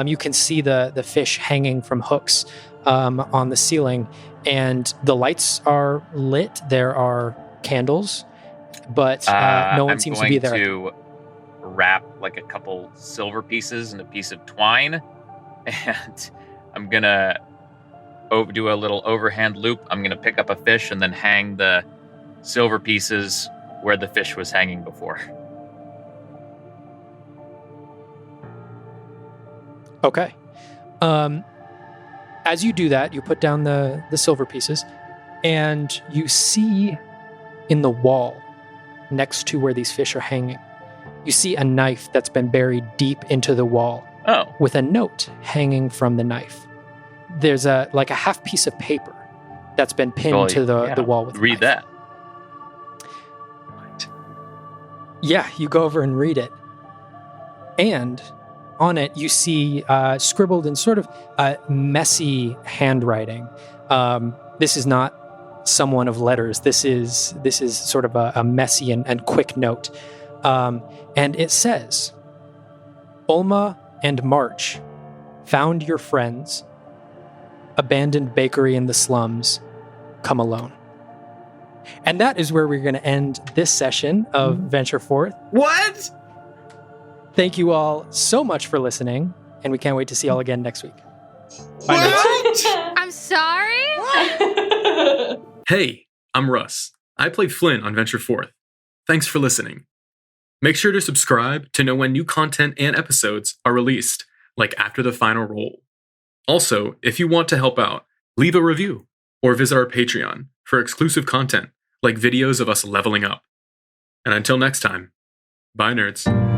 You can see the fish hanging from hooks on the ceiling, and the lights are lit. There are candles, but no one seems to be there. I'm going to wrap like a couple silver pieces in a piece of twine, and I'm gonna do a little overhand loop. I'm gonna pick up a fish and then hang the silver pieces where the fish was hanging before. Okay. As you do that, you put down the silver pieces, and you see in the wall next to where these fish are hanging, you see a knife that's been buried deep into the wall Oh, with a note hanging from the knife. There's a half piece of paper that's been pinned well, to the yeah, wall with a read knife. that. Yeah, you go over and read it. And on it, you see scribbled in sort of messy handwriting. This is not someone of letters. This is sort of a messy and quick note. And it says, Alma and March found your friends. Abandoned bakery in the slums. Come alone. And that is where we're going to end this session of Venture Forth. What? Thank you all so much for listening, and we can't wait to see you all again next week. Bye, nerds. I'm sorry? Hey, I'm Russ. I play Flynn on Venture Forth. Thanks for listening. Make sure to subscribe to know when new content and episodes are released, like after the final roll. Also, if you want to help out, leave a review or visit our Patreon for exclusive content like videos of us leveling up. And until next time, bye nerds.